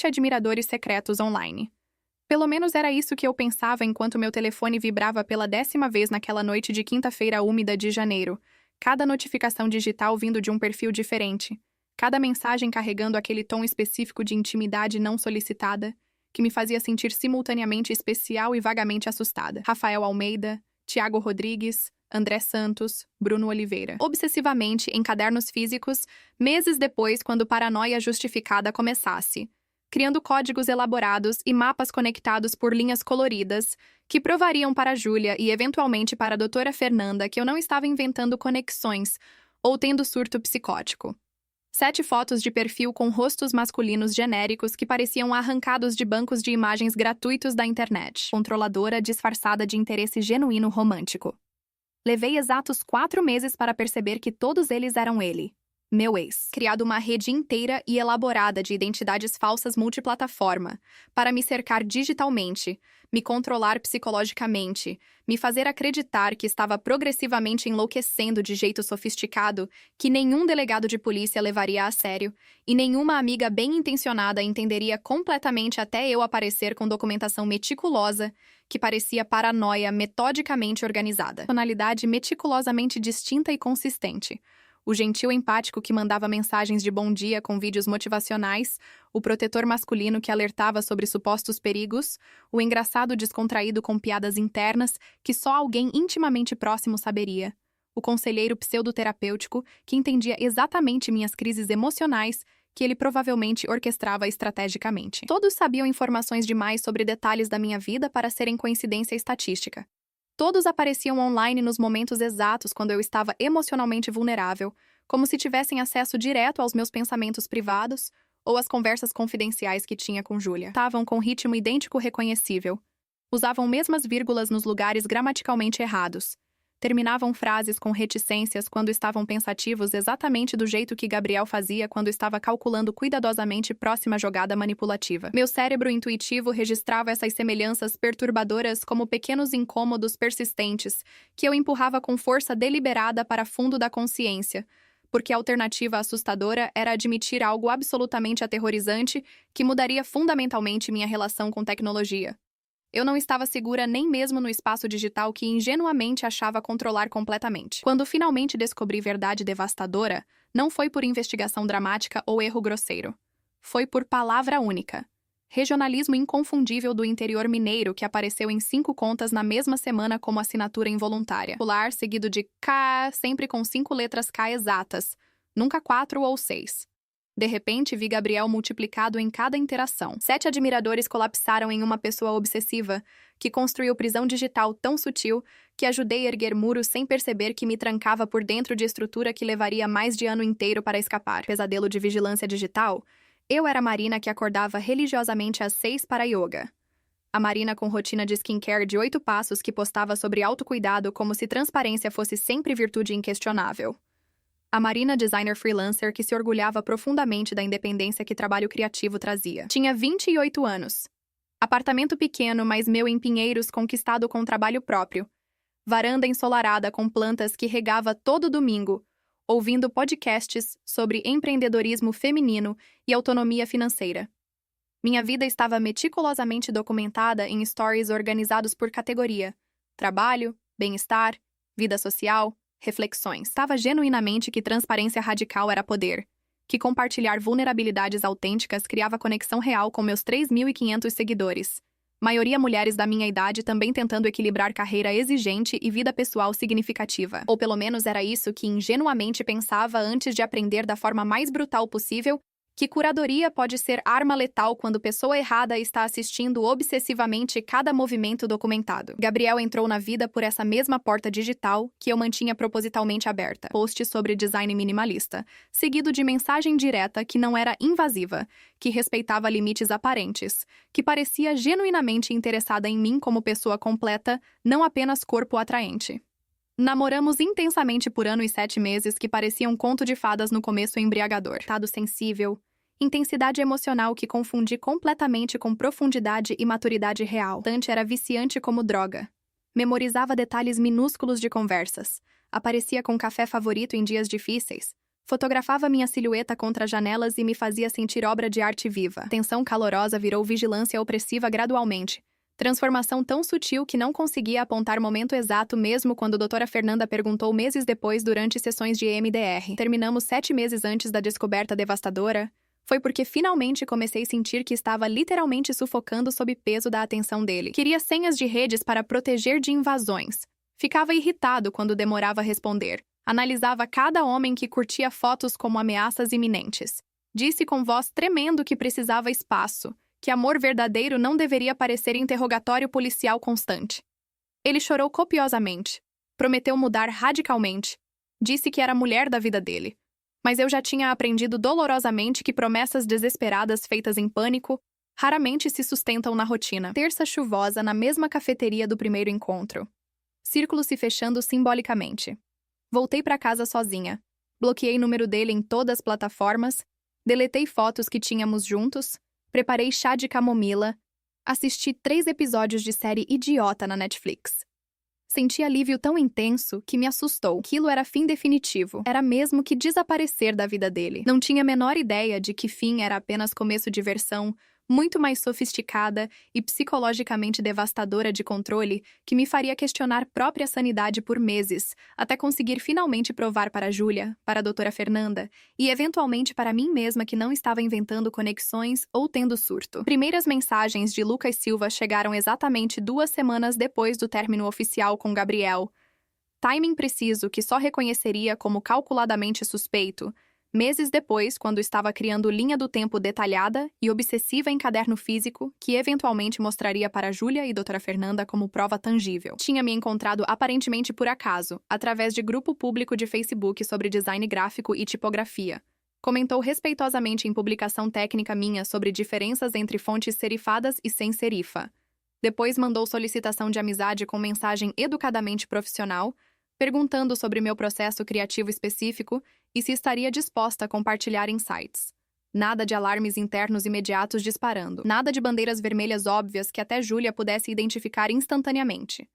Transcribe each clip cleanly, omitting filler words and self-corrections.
admiradores secretos online. Pelo menos era isso que eu pensava enquanto meu telefone vibrava pela 10ª vez naquela noite de quinta-feira úmida de janeiro. Cada notificação digital vindo de um perfil diferente. Cada mensagem carregando aquele tom específico de intimidade não solicitada, que me fazia sentir simultaneamente especial e vagamente assustada. Rafael Almeida, Tiago Rodrigues, André Santos, Bruno Oliveira. Obsessivamente em cadernos físicos, meses depois, quando paranoia justificada começasse. Criando códigos elaborados e mapas conectados por linhas coloridas, que provariam para Júlia e eventualmente para a doutora Fernanda que eu não estava inventando conexões ou tendo surto psicótico. 7 fotos de perfil com rostos masculinos genéricos que pareciam arrancados de bancos de imagens gratuitos da internet. Controladora disfarçada de interesse genuíno romântico. Levei exatos 4 meses para perceber que todos eles eram ele, meu ex. Criado uma rede inteira e elaborada de identidades falsas multiplataforma, para me cercar digitalmente, me controlar psicologicamente, me fazer acreditar que estava progressivamente enlouquecendo de jeito sofisticado que nenhum delegado de polícia levaria a sério e nenhuma amiga bem-intencionada entenderia completamente até eu aparecer com documentação meticulosa que parecia paranoia metodicamente organizada. Tonalidade meticulosamente distinta e consistente. O gentil empático que mandava mensagens de bom dia com vídeos motivacionais, o protetor masculino que alertava sobre supostos perigos, o engraçado descontraído com piadas internas que só alguém intimamente próximo saberia, o conselheiro pseudoterapêutico que entendia exatamente minhas crises emocionais que ele provavelmente orquestrava estrategicamente. Todos sabiam informações demais sobre detalhes da minha vida para serem coincidência estatística. Todos apareciam online nos momentos exatos quando eu estava emocionalmente vulnerável, como se tivessem acesso direto aos meus pensamentos privados ou às conversas confidenciais que tinha com Júlia. Estavam com ritmo idêntico reconhecível. Usavam mesmas vírgulas nos lugares gramaticalmente errados. Terminavam frases com reticências quando estavam pensativos exatamente do jeito que Gabriel fazia quando estava calculando cuidadosamente próxima jogada manipulativa. Meu cérebro intuitivo registrava essas semelhanças perturbadoras como pequenos incômodos persistentes que eu empurrava com força deliberada para fundo da consciência, porque a alternativa assustadora era admitir algo absolutamente aterrorizante que mudaria fundamentalmente minha relação com tecnologia. Eu não estava segura nem mesmo no espaço digital que ingenuamente achava controlar completamente. Quando finalmente descobri verdade devastadora, não foi por investigação dramática ou erro grosseiro. Foi por palavra única. Regionalismo inconfundível do interior mineiro que apareceu em 5 contas na mesma semana como assinatura involuntária. Pular seguido de K, sempre com 5 letras K exatas, nunca 4 ou 6. De repente, vi Gabriel multiplicado em cada interação. 7 admiradores colapsaram em uma pessoa obsessiva, que construiu prisão digital tão sutil que ajudei a erguer muros sem perceber que me trancava por dentro de estrutura que levaria mais de ano inteiro para escapar. Pesadelo de vigilância digital? Eu era a Marina que acordava religiosamente às 6 para yoga. A Marina com rotina de skincare de 8 passos que postava sobre autocuidado como se transparência fosse sempre virtude inquestionável. A Marina designer freelancer que se orgulhava profundamente da independência que trabalho criativo trazia. Tinha 28 anos. Apartamento pequeno, mas meu em Pinheiros conquistado com trabalho próprio. Varanda ensolarada com plantas que regava todo domingo, ouvindo podcasts sobre empreendedorismo feminino e autonomia financeira. Minha vida estava meticulosamente documentada em stories organizados por categoria: trabalho, bem-estar, vida social, reflexões. Estava genuinamente que transparência radical era poder, que compartilhar vulnerabilidades autênticas criava conexão real com meus 3.500 seguidores. Maioria mulheres da minha idade também tentando equilibrar carreira exigente e vida pessoal significativa. Ou pelo menos era isso que ingenuamente pensava antes de aprender da forma mais brutal possível que curadoria pode ser arma letal quando pessoa errada está assistindo obsessivamente cada movimento documentado. Gabriel entrou na vida por essa mesma porta digital que eu mantinha propositalmente aberta. Post sobre design minimalista, seguido de mensagem direta que não era invasiva, que respeitava limites aparentes, que parecia genuinamente interessada em mim como pessoa completa, não apenas corpo atraente. Namoramos intensamente por ano e 7 meses que parecia um conto de fadas no começo embriagador. Estado sensível, intensidade emocional que confundi completamente com profundidade e maturidade real. Dante era viciante como droga. Memorizava detalhes minúsculos de conversas. Aparecia com café favorito em dias difíceis. Fotografava minha silhueta contra janelas e me fazia sentir obra de arte viva. Tensão calorosa virou vigilância opressiva gradualmente. Transformação tão sutil que não conseguia apontar o momento exato mesmo quando doutora Fernanda perguntou meses depois durante sessões de EMDR. Terminamos 7 meses antes da descoberta devastadora. Foi porque finalmente comecei a sentir que estava literalmente sufocando sob peso da atenção dele. Queria senhas de redes para proteger de invasões. Ficava irritado quando demorava a responder. Analisava cada homem que curtia fotos como ameaças iminentes. Disse com voz tremendo que precisava espaço, que amor verdadeiro não deveria parecer interrogatório policial constante. Ele chorou copiosamente. Prometeu mudar radicalmente. Disse que era a mulher da vida dele. Mas eu já tinha aprendido dolorosamente que promessas desesperadas feitas em pânico raramente se sustentam na rotina. Terça chuvosa na mesma cafeteria do primeiro encontro. Círculo se fechando simbolicamente. Voltei para casa sozinha. Bloqueei o número dele em todas as plataformas, deletei fotos que tínhamos juntos, preparei chá de camomila, assisti 3 episódios de série idiota na Netflix. Senti alívio tão intenso que me assustou. Aquilo era fim definitivo. Era mesmo que desaparecer da vida dele. Não tinha a menor ideia de que fim era apenas começo de versão muito mais sofisticada e psicologicamente devastadora de controle que me faria questionar própria sanidade por meses, até conseguir finalmente provar para Júlia, para a doutora Fernanda e eventualmente para mim mesma que não estava inventando conexões ou tendo surto. Primeiras mensagens de Lucas Silva chegaram exatamente 2 semanas depois do término oficial com Gabriel. Timing preciso que só reconheceria como calculadamente suspeito, meses depois, quando estava criando linha do tempo detalhada e obsessiva em caderno físico, que eventualmente mostraria para Júlia e doutora Fernanda como prova tangível. Tinha me encontrado aparentemente por acaso, através de grupo público de Facebook sobre design gráfico e tipografia. Comentou respeitosamente em publicação técnica minha sobre diferenças entre fontes serifadas e sem serifa. Depois mandou solicitação de amizade com mensagem educadamente profissional, perguntando sobre meu processo criativo específico e se estaria disposta a compartilhar insights. Nada de alarmes internos imediatos disparando. Nada de bandeiras vermelhas óbvias que até Júlia pudesse identificar instantaneamente.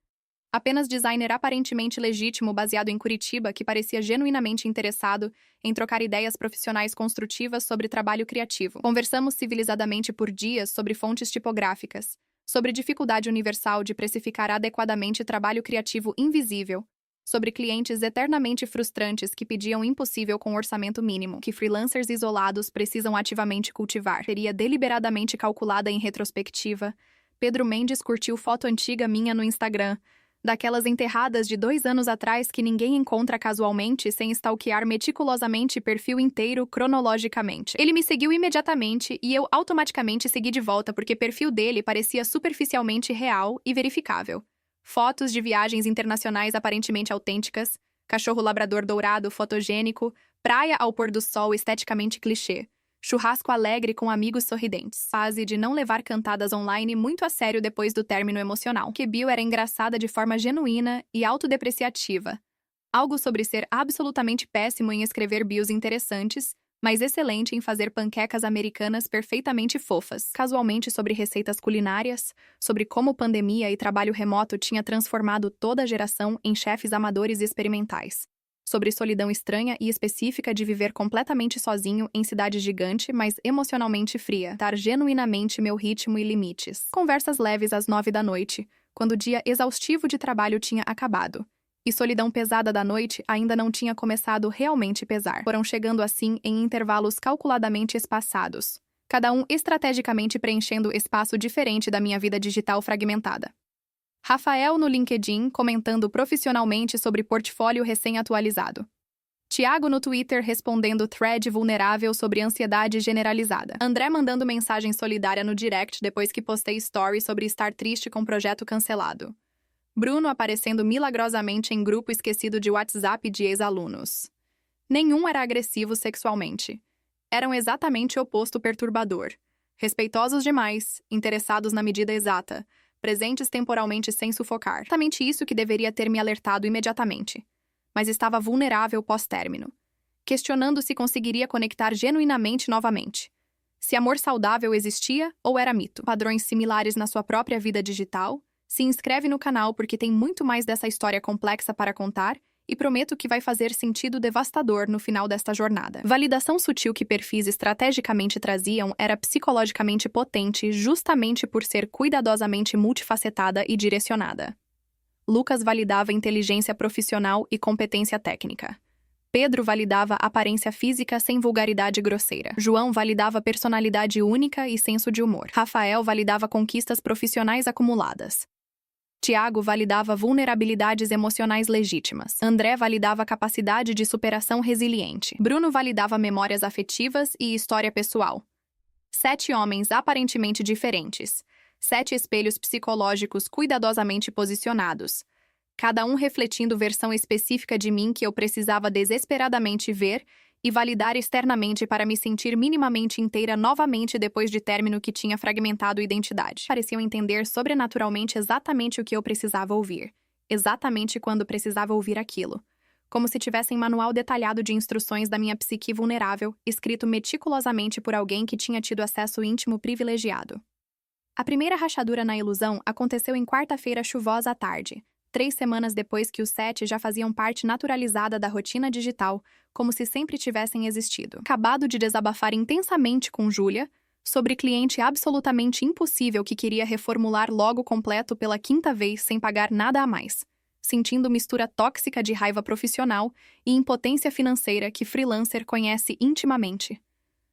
Apenas designer aparentemente legítimo baseado em Curitiba que parecia genuinamente interessado em trocar ideias profissionais construtivas sobre trabalho criativo. Conversamos civilizadamente por dias sobre fontes tipográficas, sobre dificuldade universal de precificar adequadamente trabalho criativo invisível, sobre clientes eternamente frustrantes que pediam impossível com orçamento mínimo, que freelancers isolados precisam ativamente cultivar. Seria deliberadamente calculada em retrospectiva. Pedro Mendes curtiu foto antiga minha no Instagram, daquelas enterradas de 2 anos atrás que ninguém encontra casualmente sem stalkear meticulosamente perfil inteiro cronologicamente. Ele me seguiu imediatamente e eu automaticamente segui de volta porque perfil dele parecia superficialmente real e verificável. Fotos de viagens internacionais aparentemente autênticas, cachorro labrador dourado fotogênico, praia ao pôr do sol esteticamente clichê, churrasco alegre com amigos sorridentes. Fase de não levar cantadas online muito a sério depois do término emocional. Que bio era engraçada de forma genuína e autodepreciativa. Algo sobre ser absolutamente péssimo em escrever bios interessantes, mas excelente em fazer panquecas americanas perfeitamente fofas. Casualmente sobre receitas culinárias, sobre como pandemia e trabalho remoto tinha transformado toda a geração em chefes amadores experimentais. Sobre solidão estranha e específica de viver completamente sozinho em cidade gigante, mas emocionalmente fria. Dar genuinamente meu ritmo e limites. Conversas leves às 9 da noite, quando o dia exaustivo de trabalho tinha acabado. E solidão pesada da noite ainda não tinha começado realmente pesar. Foram chegando assim em intervalos calculadamente espaçados, cada um estrategicamente preenchendo espaço diferente da minha vida digital fragmentada. Rafael no LinkedIn comentando profissionalmente sobre portfólio recém-atualizado. Tiago no Twitter respondendo thread vulnerável sobre ansiedade generalizada. André mandando mensagem solidária no direct depois que postei story sobre estar triste com projeto cancelado. Bruno aparecendo milagrosamente em grupo esquecido de WhatsApp de ex-alunos. Nenhum era agressivo sexualmente. Eram exatamente o oposto perturbador. Respeitosos demais, interessados na medida exata, presentes temporalmente sem sufocar. Exatamente isso que deveria ter me alertado imediatamente. Mas estava vulnerável pós-término. Questionando se conseguiria conectar genuinamente novamente. Se amor saudável existia ou era mito. Padrões similares na sua própria vida digital. Se inscreve no canal porque tem muito mais dessa história complexa para contar e prometo que vai fazer sentido devastador no final desta jornada. Validação sutil que perfis estrategicamente traziam era psicologicamente potente justamente por ser cuidadosamente multifacetada e direcionada. Lucas validava inteligência profissional e competência técnica. Pedro validava aparência física sem vulgaridade grosseira. João validava personalidade única e senso de humor. Rafael validava conquistas profissionais acumuladas. Tiago validava vulnerabilidades emocionais legítimas. André validava capacidade de superação resiliente. Bruno validava memórias afetivas e história pessoal. 7 homens aparentemente diferentes. 7 espelhos psicológicos cuidadosamente posicionados. Cada um refletindo versão específica de mim que eu precisava desesperadamente ver e validar externamente para me sentir minimamente inteira novamente depois de término que tinha fragmentado identidade. Pareciam entender sobrenaturalmente exatamente o que eu precisava ouvir, exatamente quando precisava ouvir aquilo, como se tivessem manual detalhado de instruções da minha psique vulnerável, escrito meticulosamente por alguém que tinha tido acesso íntimo privilegiado. A primeira rachadura na ilusão aconteceu em quarta-feira chuvosa à tarde, 3 semanas depois que os 7 já faziam parte naturalizada da rotina digital, como se sempre tivessem existido. Acabado de desabafar intensamente com Júlia, sobre cliente absolutamente impossível que queria reformular logo completo pela 5ª vez sem pagar nada a mais, sentindo mistura tóxica de raiva profissional e impotência financeira que freelancer conhece intimamente.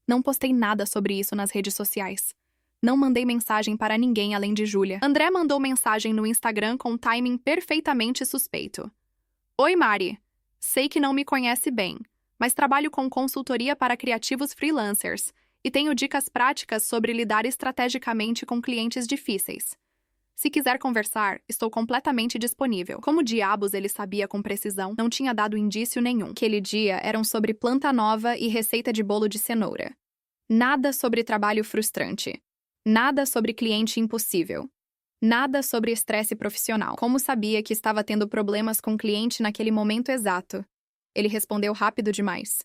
Não postei nada sobre isso nas redes sociais. Não mandei mensagem para ninguém além de Júlia. André mandou mensagem no Instagram com timing perfeitamente suspeito. Oi, Mari. Sei que não me conhece bem, mas trabalho com consultoria para criativos freelancers e tenho dicas práticas sobre lidar estrategicamente com clientes difíceis. Se quiser conversar, estou completamente disponível. Como diabos ele sabia com precisão, não tinha dado indício nenhum. Aquele dia eram sobre planta nova e receita de bolo de cenoura. Nada sobre trabalho frustrante. Nada sobre cliente impossível. Nada sobre estresse profissional. Como sabia que estava tendo problemas com o cliente naquele momento exato? Ele respondeu rápido demais.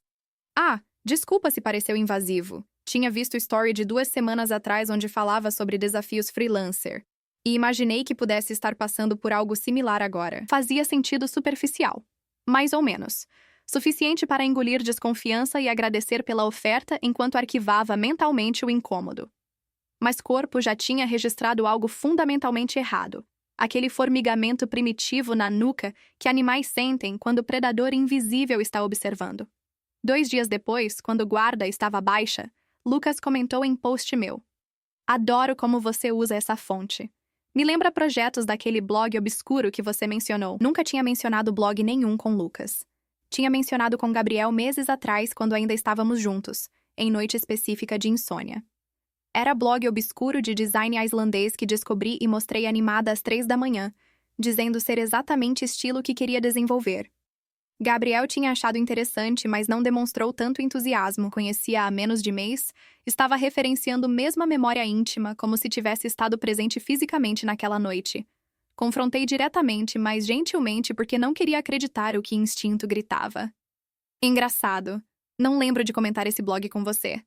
Ah, desculpa se pareceu invasivo. Tinha visto o story de 2 semanas atrás onde falava sobre desafios freelancer. E imaginei que pudesse estar passando por algo similar agora. Fazia sentido superficial. Mais ou menos. Suficiente para engolir desconfiança e agradecer pela oferta enquanto arquivava mentalmente o incômodo. Mas corpo já tinha registrado algo fundamentalmente errado. Aquele formigamento primitivo na nuca que animais sentem quando o predador invisível está observando. 2 dias depois, quando o guarda estava baixa, Lucas comentou em post meu. Adoro como você usa essa fonte. Me lembra projetos daquele blog obscuro que você mencionou. Nunca tinha mencionado blog nenhum com Lucas. Tinha mencionado com Gabriel meses atrás quando ainda estávamos juntos, em noite específica de insônia. Era blog obscuro de design islandês que descobri e mostrei animada às 3 da manhã, dizendo ser exatamente estilo que queria desenvolver. Gabriel tinha achado interessante, mas não demonstrou tanto entusiasmo. Conhecia há menos de mês, estava referenciando mesmo a memória íntima, como se tivesse estado presente fisicamente naquela noite. Confrontei diretamente, mas gentilmente porque não queria acreditar o que instinto gritava. Engraçado. Não lembro de comentar esse blog com você.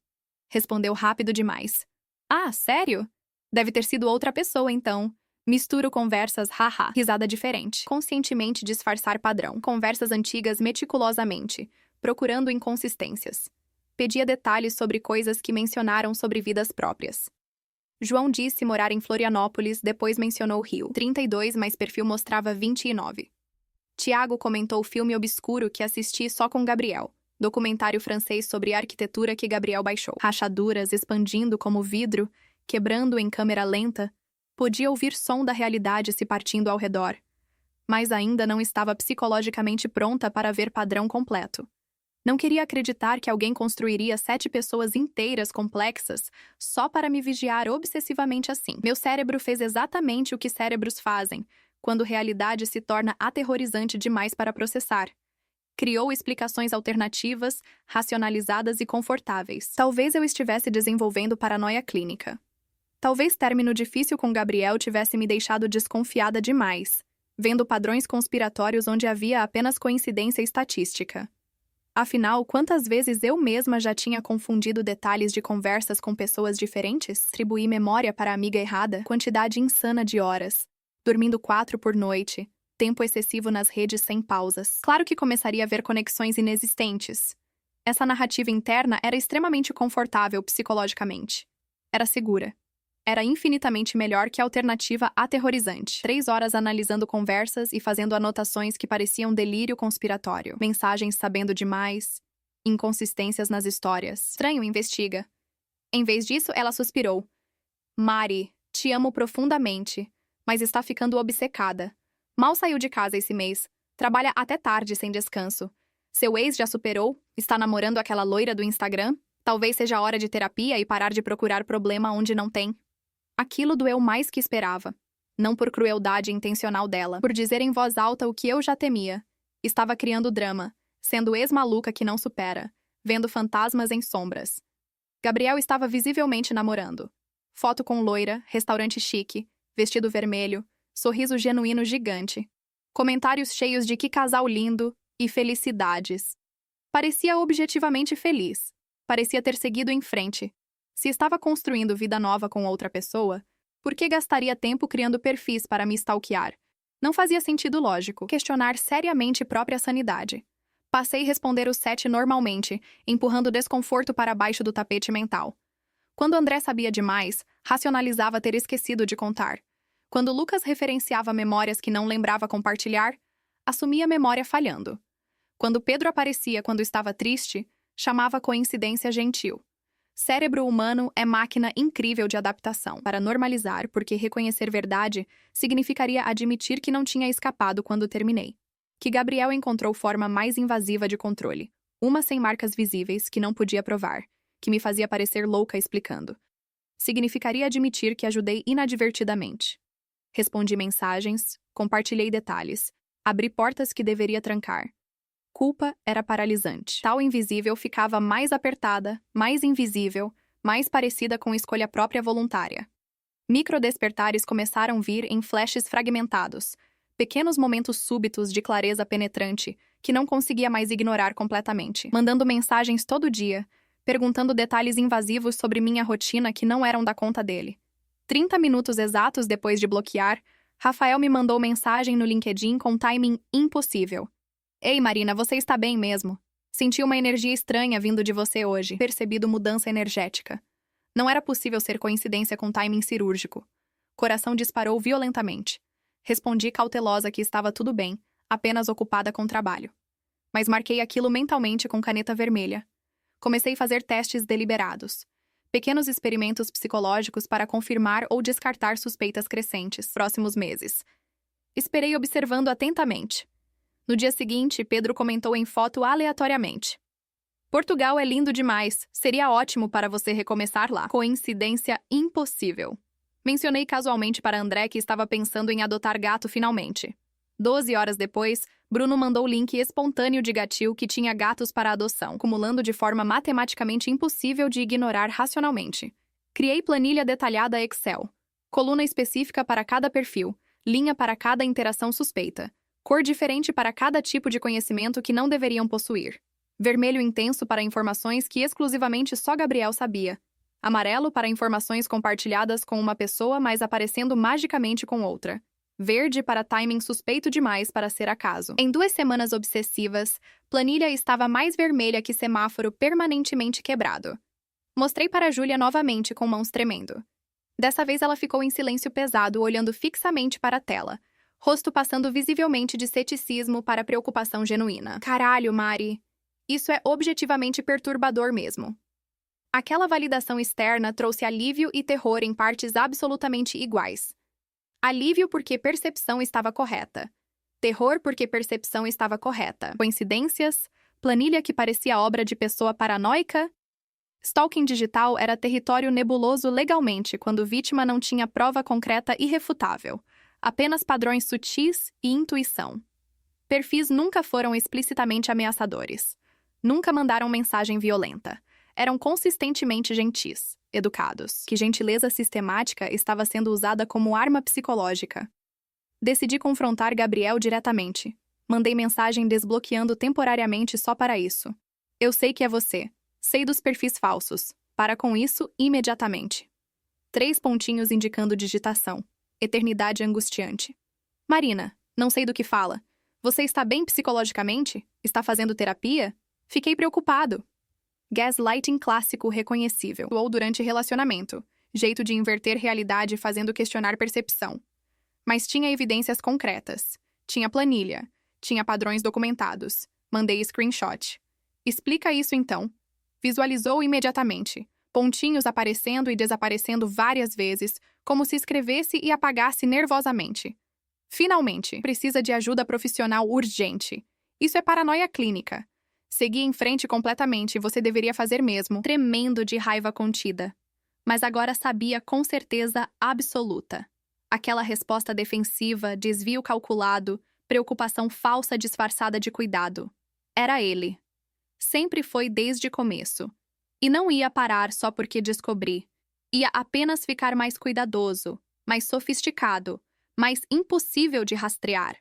Respondeu rápido demais. Ah, sério? Deve ter sido outra pessoa, então. Misturo conversas, haha, risada diferente. Conscientemente disfarçar padrão. Conversas antigas meticulosamente, procurando inconsistências. Pedia detalhes sobre coisas que mencionaram sobre vidas próprias. João disse morar em Florianópolis, depois mencionou Rio. 32, mas perfil mostrava 29. Tiago comentou o filme obscuro que assisti só com Gabriel. Documentário francês sobre arquitetura que Gabriel baixou. Rachaduras expandindo como vidro, quebrando em câmera lenta. Podia ouvir som da realidade se partindo ao redor. Mas ainda não estava psicologicamente pronta para ver padrão completo. Não queria acreditar que alguém construiria 7 pessoas inteiras complexas só para me vigiar obsessivamente assim. Meu cérebro fez exatamente o que cérebros fazem, quando realidade se torna aterrorizante demais para processar. Criou explicações alternativas, racionalizadas e confortáveis. Talvez eu estivesse desenvolvendo paranoia clínica. Talvez término difícil com Gabriel tivesse me deixado desconfiada demais, vendo padrões conspiratórios onde havia apenas coincidência estatística. Afinal, quantas vezes eu mesma já tinha confundido detalhes de conversas com pessoas diferentes? Atribuí memória para a amiga errada, quantidade insana de horas, dormindo 4 por noite, tempo excessivo nas redes sem pausas. Claro que começaria a ver conexões inexistentes. Essa narrativa interna era extremamente confortável psicologicamente. Era segura. Era infinitamente melhor que a alternativa aterrorizante. 3 horas analisando conversas e fazendo anotações que pareciam delírio conspiratório. Mensagens sabendo demais. Inconsistências nas histórias. Estranho, investiga. Em vez disso, ela suspirou. Mari, te amo profundamente, mas está ficando obcecada. Mal saiu de casa esse mês. Trabalha até tarde sem descanso. Seu ex já superou? Está namorando aquela loira do Instagram? Talvez seja a hora de terapia e parar de procurar problema onde não tem. Aquilo doeu mais que esperava. Não por crueldade intencional dela, por dizer em voz alta o que eu já temia. Estava criando drama, sendo ex-maluca que não supera, vendo fantasmas em sombras. Gabriel estava visivelmente namorando. Foto com loira, restaurante chique, vestido vermelho, sorriso genuíno gigante. Comentários cheios de que casal lindo e felicidades. Parecia objetivamente feliz. Parecia ter seguido em frente. Se estava construindo vida nova com outra pessoa, por que gastaria tempo criando perfis para me stalkear? Não fazia sentido lógico questionar seriamente própria sanidade. Passei a responder o 7 normalmente, empurrando o desconforto para baixo do tapete mental. Quando André sabia demais, racionalizava ter esquecido de contar. Quando Lucas referenciava memórias que não lembrava compartilhar, assumia a memória falhando. Quando Pedro aparecia quando estava triste, chamava coincidência gentil. Cérebro humano é máquina incrível de adaptação para normalizar, porque reconhecer verdade significaria admitir que não tinha escapado quando terminei. Que Gabriel encontrou forma mais invasiva de controle. Uma sem marcas visíveis, que não podia provar, que me fazia parecer louca explicando. Significaria admitir que ajudei inadvertidamente. Respondi mensagens, compartilhei detalhes, abri portas que deveria trancar. Culpa era paralisante. Tal invisível ficava mais apertada, mais invisível, mais parecida com escolha própria voluntária. Microdespertares começaram a vir em flashes fragmentados, pequenos momentos súbitos de clareza penetrante que não conseguia mais ignorar completamente, mandando mensagens todo dia, perguntando detalhes invasivos sobre minha rotina que não eram da conta dele. 30 minutos exatos depois de bloquear, Rafael me mandou mensagem no LinkedIn com timing impossível. Ei, Marina, você está bem mesmo? Senti uma energia estranha vindo de você hoje. Percebido mudança energética. Não era possível ser coincidência com timing cirúrgico. Coração disparou violentamente. Respondi cautelosa que estava tudo bem, apenas ocupada com trabalho. Mas marquei aquilo mentalmente com caneta vermelha. Comecei a fazer testes deliberados. Pequenos experimentos psicológicos para confirmar ou descartar suspeitas crescentes. Próximos meses. Esperei observando atentamente. No dia seguinte, Pedro comentou em foto aleatoriamente. Portugal é lindo demais. Seria ótimo para você recomeçar lá. Coincidência impossível. Mencionei casualmente para André que estava pensando em adotar gato finalmente. 12 horas depois, Bruno mandou o link espontâneo de Gatil que tinha gatos para adoção, acumulando de forma matematicamente impossível de ignorar racionalmente. Criei planilha detalhada Excel. Coluna específica para cada perfil, linha para cada interação suspeita. Cor diferente para cada tipo de conhecimento que não deveriam possuir. Vermelho intenso para informações que exclusivamente só Gabriel sabia. Amarelo para informações compartilhadas com uma pessoa, mas aparecendo magicamente com outra. Verde para timing suspeito demais para ser acaso. Em 2 semanas obsessivas, planilha estava mais vermelha que semáforo permanentemente quebrado. Mostrei para Júlia novamente com mãos tremendo. Dessa vez ela ficou em silêncio pesado, olhando fixamente para a tela. Rosto passando visivelmente de ceticismo para preocupação genuína. Caralho, Mari. Isso é objetivamente perturbador mesmo. Aquela validação externa trouxe alívio e terror em partes absolutamente iguais. Alívio porque percepção estava correta. Terror porque percepção estava correta. Coincidências? Planilha que parecia obra de pessoa paranoica? Stalking digital era território nebuloso legalmente quando vítima não tinha prova concreta irrefutável. Apenas padrões sutis e intuição. Perfis nunca foram explicitamente ameaçadores. Nunca mandaram mensagem violenta. Eram consistentemente gentis, educados. Que gentileza sistemática estava sendo usada como arma psicológica. Decidi confrontar Gabriel diretamente. Mandei mensagem desbloqueando temporariamente só para isso. Eu sei que é você. Sei dos perfis falsos. Para com isso imediatamente. 3 pontinhos indicando digitação. Eternidade angustiante. Marina, Não sei do que fala. Você está bem psicologicamente? Está fazendo terapia? Fiquei preocupado. Gaslighting clássico reconhecível. Ou durante relacionamento. Jeito de inverter realidade fazendo questionar percepção. Mas tinha evidências concretas. Tinha planilha. Tinha padrões documentados. Mandei screenshot. Explica isso então. Visualizou imediatamente. Pontinhos aparecendo e desaparecendo várias vezes, como se escrevesse e apagasse nervosamente. Finalmente, precisa de ajuda profissional urgente. Isso é paranoia clínica. Segui em frente completamente e você deveria fazer mesmo, tremendo de raiva contida. Mas agora sabia com certeza absoluta. Aquela resposta defensiva, desvio calculado, preocupação falsa disfarçada de cuidado. Era ele. Sempre foi desde o começo. E não ia parar só porque descobri. Ia apenas ficar mais cuidadoso, mais sofisticado, mais impossível de rastrear.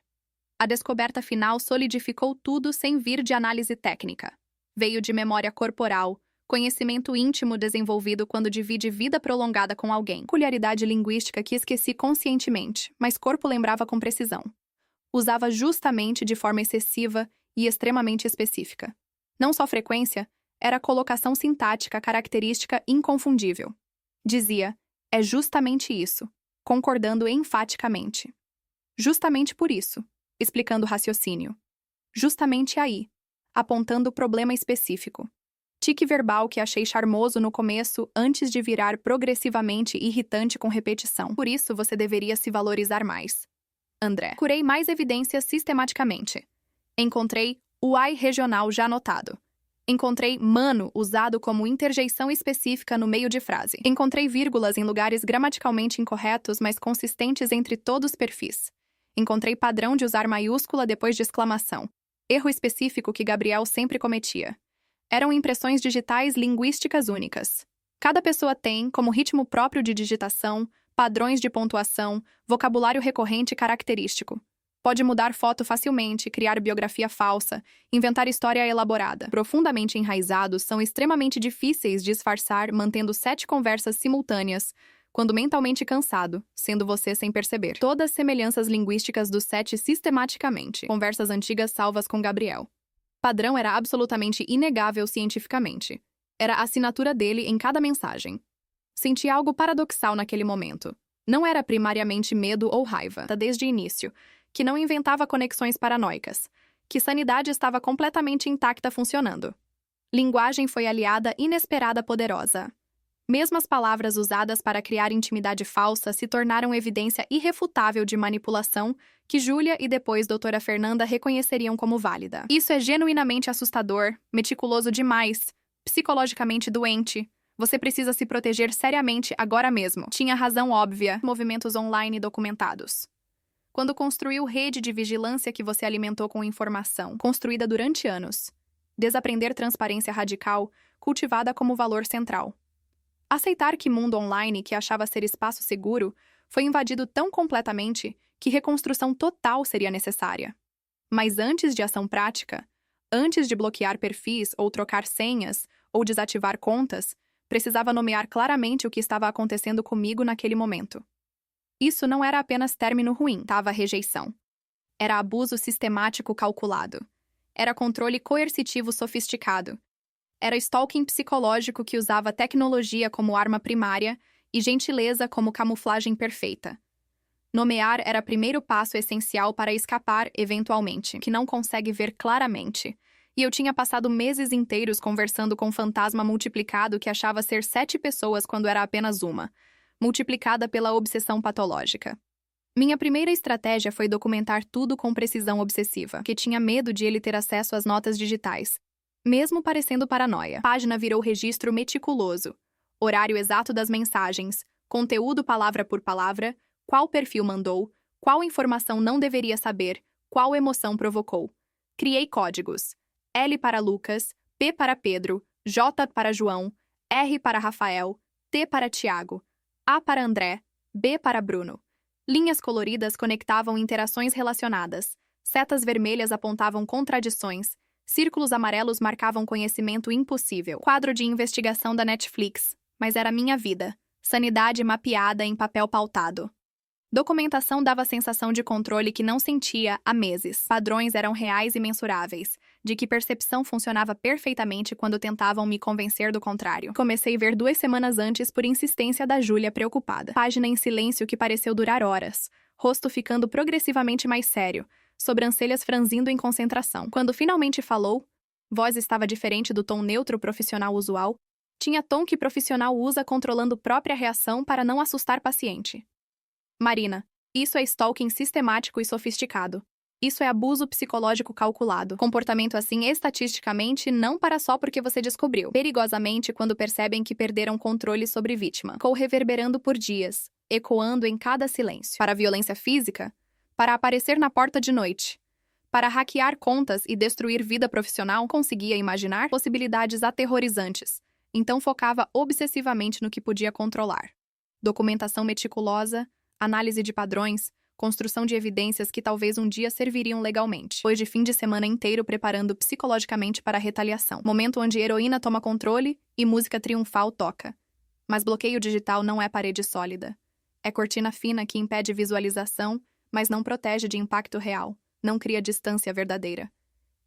A descoberta final solidificou tudo sem vir de análise técnica. Veio de memória corporal, conhecimento íntimo desenvolvido quando divide vida prolongada com alguém. Peculiaridade linguística que esqueci conscientemente, mas corpo lembrava com precisão. Usava justamente de forma excessiva e extremamente específica. Não só frequência, era colocação sintática característica inconfundível. Dizia, é justamente isso, concordando enfaticamente. Justamente por isso, explicando o raciocínio. Justamente aí, apontando o problema específico. Tique verbal que achei charmoso no começo antes de virar progressivamente irritante com repetição. Por isso você deveria se valorizar mais. André. Curei mais evidências sistematicamente. Encontrei o ai regional já anotado. Encontrei mano usado como interjeição específica no meio de frase. Encontrei vírgulas em lugares gramaticalmente incorretos, mas consistentes entre todos os perfis. Encontrei padrão de usar maiúscula depois de exclamação. Erro específico que Gabriel sempre cometia. Eram impressões digitais linguísticas únicas. Cada pessoa tem, como ritmo próprio de digitação, padrões de pontuação, vocabulário recorrente característico. Pode mudar foto facilmente, criar biografia falsa, inventar história elaborada. Profundamente enraizados, são extremamente difíceis de disfarçar mantendo 7 conversas simultâneas, quando mentalmente cansado, sendo você sem perceber. Todas as semelhanças linguísticas dos 7 sistematicamente. Conversas antigas salvas com Gabriel. Padrão era absolutamente inegável cientificamente. Era a assinatura dele em cada mensagem. Senti algo paradoxal naquele momento. Não era primariamente medo ou raiva, desde o início, que não inventava conexões paranoicas, que sanidade estava completamente intacta funcionando. Linguagem foi aliada inesperada poderosa. Mesmo as palavras usadas para criar intimidade falsa se tornaram evidência irrefutável de manipulação que Júlia e depois doutora Fernanda reconheceriam como válida. Isso é genuinamente assustador, meticuloso demais, psicologicamente doente. Você precisa se proteger seriamente agora mesmo. Tinha razão óbvia. Movimentos online documentados. Quando construiu rede de vigilância que você alimentou com informação, construída durante anos. Desaprender transparência radical, cultivada como valor central. Aceitar que mundo online, que achava ser espaço seguro, foi invadido tão completamente que reconstrução total seria necessária. Mas antes de ação prática, antes de bloquear perfis ou trocar senhas ou desativar contas, precisava nomear claramente o que estava acontecendo comigo naquele momento. Isso não era apenas término ruim, estava rejeição. Era abuso sistemático calculado. Era controle coercitivo sofisticado. Era stalking psicológico que usava tecnologia como arma primária e gentileza como camuflagem perfeita. Nomear era o primeiro passo essencial para escapar, eventualmente, que não consegue ver claramente. E eu tinha passado meses inteiros conversando com um fantasma multiplicado que achava ser 7 pessoas quando era apenas uma, multiplicada pela obsessão patológica. Minha primeira estratégia foi documentar tudo com precisão obsessiva, que tinha medo de ele ter acesso às notas digitais. Mesmo parecendo paranoia, a página virou registro meticuloso. Horário exato das mensagens, conteúdo palavra por palavra, qual perfil mandou, qual informação não deveria saber, qual emoção provocou. Criei códigos. L para Lucas, P para Pedro, J para João, R para Rafael, T para Tiago, A para André, B para Bruno. Linhas coloridas conectavam interações relacionadas, setas vermelhas apontavam contradições, círculos amarelos marcavam conhecimento impossível. Quadro de investigação da Netflix, mas era minha vida. Sanidade mapeada em papel pautado. Documentação dava a sensação de controle que não sentia há meses. Padrões eram reais e mensuráveis, de que percepção funcionava perfeitamente quando tentavam me convencer do contrário. Comecei a ver 2 semanas antes por insistência da Júlia preocupada. Página em silêncio que pareceu durar horas, rosto ficando progressivamente mais sério, sobrancelhas franzindo em concentração. Quando finalmente falou, voz estava diferente do tom neutro profissional usual, tinha tom que profissional usa controlando própria reação para não assustar paciente. Marina, isso é stalking sistemático e sofisticado. Isso é abuso psicológico calculado. Comportamento assim estatisticamente não para só porque você descobriu. Perigosamente quando percebem que perderam controle sobre vítima. Ficou reverberando por dias, ecoando em cada silêncio. Para a violência física, para aparecer na porta de noite, para hackear contas e destruir vida profissional, conseguia imaginar possibilidades aterrorizantes. Então focava obsessivamente no que podia controlar. Documentação meticulosa, análise de padrões, construção de evidências que talvez um dia serviriam legalmente. Depois de fim de semana inteiro preparando psicologicamente para a retaliação. Momento onde heroína toma controle e música triunfal toca. Mas bloqueio digital não é parede sólida. É cortina fina que impede visualização, mas não protege de impacto real, não cria distância verdadeira.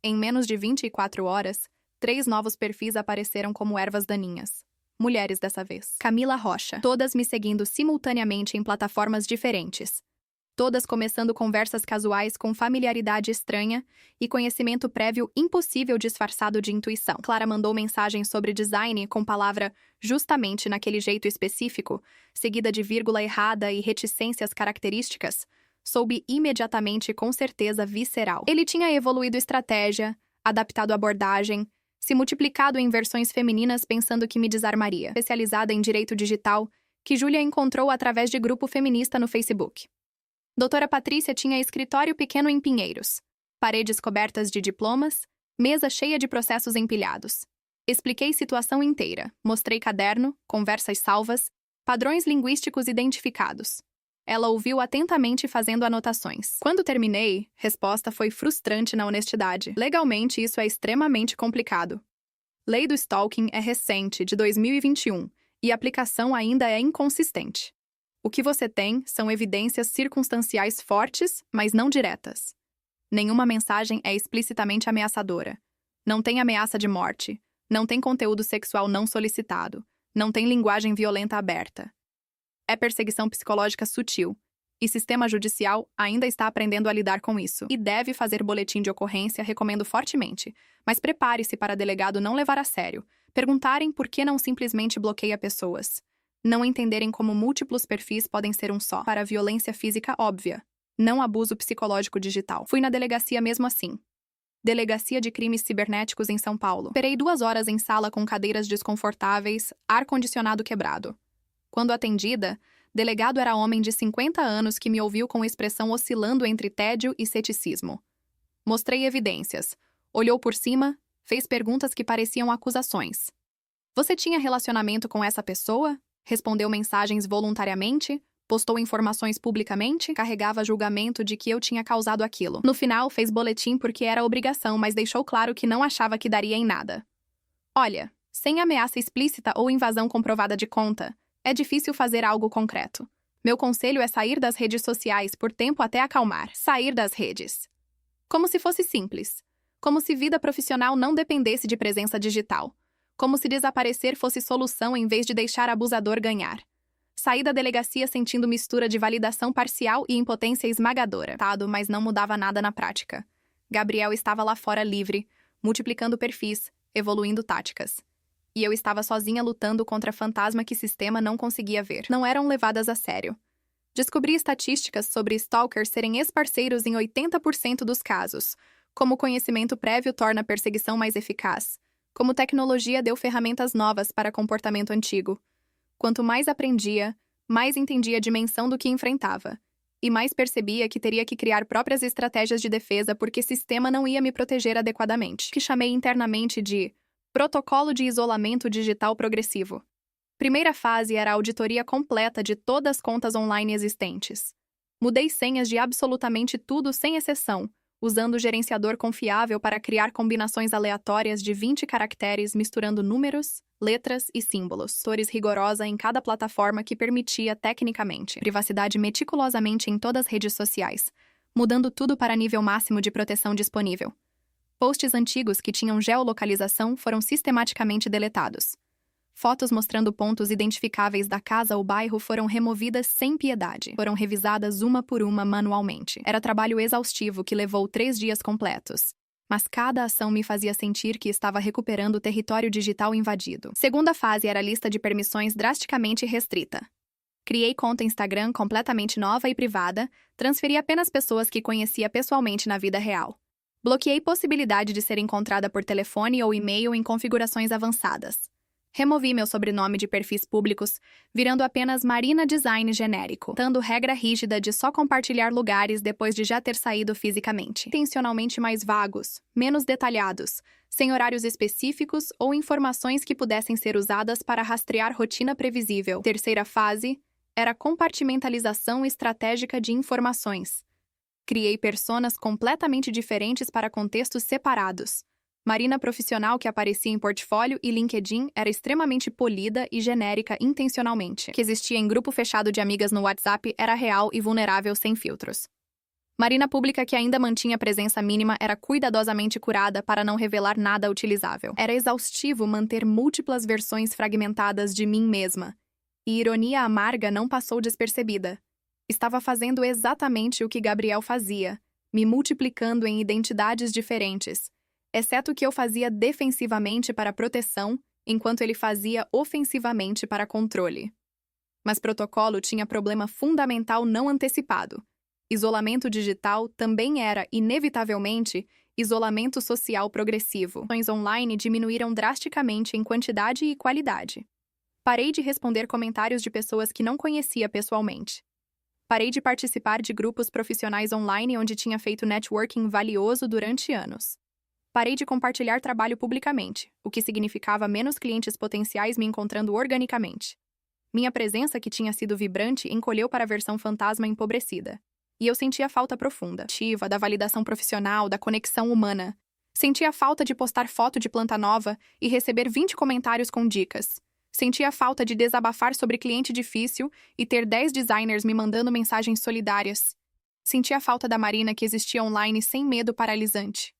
Em menos de 24 horas, 3 novos perfis apareceram como ervas daninhas. Mulheres dessa vez. Camila Rocha. Todas me seguindo simultaneamente em plataformas diferentes. Todas começando conversas casuais com familiaridade estranha e conhecimento prévio impossível disfarçado de intuição. Clara mandou mensagem sobre design com palavra justamente naquele jeito específico, seguida de vírgula errada e reticências características. Soube imediatamente com certeza visceral. Ele tinha evoluído estratégia, adaptado abordagem, se multiplicado em versões femininas pensando que me desarmaria. Especializada em direito digital, que Júlia encontrou através de grupo feminista no Facebook. Doutora Patrícia tinha escritório pequeno em Pinheiros, paredes cobertas de diplomas, mesa cheia de processos empilhados. Expliquei situação inteira, mostrei caderno, conversas salvas, padrões linguísticos identificados. Ela ouviu atentamente fazendo anotações. Quando terminei, resposta foi frustrante na honestidade. Legalmente, isso é extremamente complicado. Lei do stalking é recente, de 2021, e a aplicação ainda é inconsistente. O que você tem são evidências circunstanciais fortes, mas não diretas. Nenhuma mensagem é explicitamente ameaçadora. Não tem ameaça de morte. Não tem conteúdo sexual não solicitado. Não tem linguagem violenta aberta. É perseguição psicológica sutil, e sistema judicial ainda está aprendendo a lidar com isso. E deve fazer boletim de ocorrência, recomendo fortemente. Mas prepare-se para delegado não levar a sério, perguntarem por que não simplesmente bloqueia pessoas. Não entenderem como múltiplos perfis podem ser um só. Para violência física óbvia, não abuso psicológico digital. Fui na delegacia mesmo assim. Delegacia de Crimes Cibernéticos em São Paulo. Esperei 2 horas em sala com cadeiras desconfortáveis, ar-condicionado quebrado. Quando atendida, delegado era homem de 50 anos que me ouviu com expressão oscilando entre tédio e ceticismo. Mostrei evidências. Olhou por cima, fez perguntas que pareciam acusações. Você tinha relacionamento com essa pessoa? Respondeu mensagens voluntariamente? Postou informações publicamente? Carregava julgamento de que eu tinha causado aquilo. No final, fez boletim porque era obrigação, mas deixou claro que não achava que daria em nada. Olha, sem ameaça explícita ou invasão comprovada de conta, é difícil fazer algo concreto. Meu conselho é sair das redes sociais por tempo até acalmar. Sair das redes. Como se fosse simples. Como se vida profissional não dependesse de presença digital. Como se desaparecer fosse solução em vez de deixar abusador ganhar. Saí da delegacia sentindo mistura de validação parcial e impotência esmagadora. Mas não mudava nada na prática. Gabriel estava lá fora livre, multiplicando perfis, evoluindo táticas. E eu estava sozinha lutando contra fantasma que sistema não conseguia ver. Não eram levadas a sério. Descobri estatísticas sobre stalkers serem ex-parceiros em 80% dos casos, como o conhecimento prévio torna a perseguição mais eficaz, como tecnologia deu ferramentas novas para comportamento antigo. Quanto mais aprendia, mais entendia a dimensão do que enfrentava, e mais percebia que teria que criar próprias estratégias de defesa porque sistema não ia me proteger adequadamente, que chamei internamente de Protocolo de Isolamento Digital Progressivo. Primeira fase era a auditoria completa de todas as contas online existentes. Mudei senhas de absolutamente tudo sem exceção, usando o gerenciador confiável para criar combinações aleatórias de 20 caracteres misturando números, letras e símbolos. Tores rigorosa em cada plataforma que permitia tecnicamente. Privacidade meticulosamente em todas as redes sociais, mudando tudo para nível máximo de proteção disponível. Posts antigos que tinham geolocalização foram sistematicamente deletados. Fotos mostrando pontos identificáveis da casa ou bairro foram removidas sem piedade. Foram revisadas uma por uma manualmente. Era trabalho exaustivo que levou 3 dias completos. Mas cada ação me fazia sentir que estava recuperando o território digital invadido. Segunda fase era a lista de permissões drasticamente restrita. Criei conta Instagram completamente nova e privada, transferi apenas pessoas que conhecia pessoalmente na vida real. Bloqueei possibilidade de ser encontrada por telefone ou e-mail em configurações avançadas. Removi meu sobrenome de perfis públicos, virando apenas Marina Design genérico, dando regra rígida de só compartilhar lugares depois de já ter saído fisicamente. Intencionalmente mais vagos, menos detalhados, sem horários específicos ou informações que pudessem ser usadas para rastrear rotina previsível. Terceira fase era a compartimentalização estratégica de informações. Criei personas completamente diferentes para contextos separados. Marina profissional que aparecia em portfólio e LinkedIn era extremamente polida e genérica intencionalmente. Que existia em grupo fechado de amigas no WhatsApp era real e vulnerável sem filtros. Marina pública que ainda mantinha presença mínima era cuidadosamente curada para não revelar nada utilizável. Era exaustivo manter múltiplas versões fragmentadas de mim mesma. E ironia amarga não passou despercebida. Estava fazendo exatamente o que Gabriel fazia, me multiplicando em identidades diferentes. Exceto o que eu fazia defensivamente para proteção, enquanto ele fazia ofensivamente para controle. Mas protocolo tinha problema fundamental não antecipado. Isolamento digital também era, inevitavelmente, isolamento social progressivo. Ações online diminuíram drasticamente em quantidade e qualidade. Parei de responder comentários de pessoas que não conhecia pessoalmente. Parei de participar de grupos profissionais online onde tinha feito networking valioso durante anos. Parei de compartilhar trabalho publicamente, o que significava menos clientes potenciais me encontrando organicamente. Minha presença, que tinha sido vibrante, encolheu para a versão fantasma empobrecida. E eu sentia falta profunda, ativa, da validação profissional, da conexão humana. Sentia falta de postar foto de planta nova e receber 20 comentários com dicas. Sentia falta de desabafar sobre cliente difícil e ter 10 designers me mandando mensagens solidárias. Sentia falta da Marina que existia online sem medo paralisante.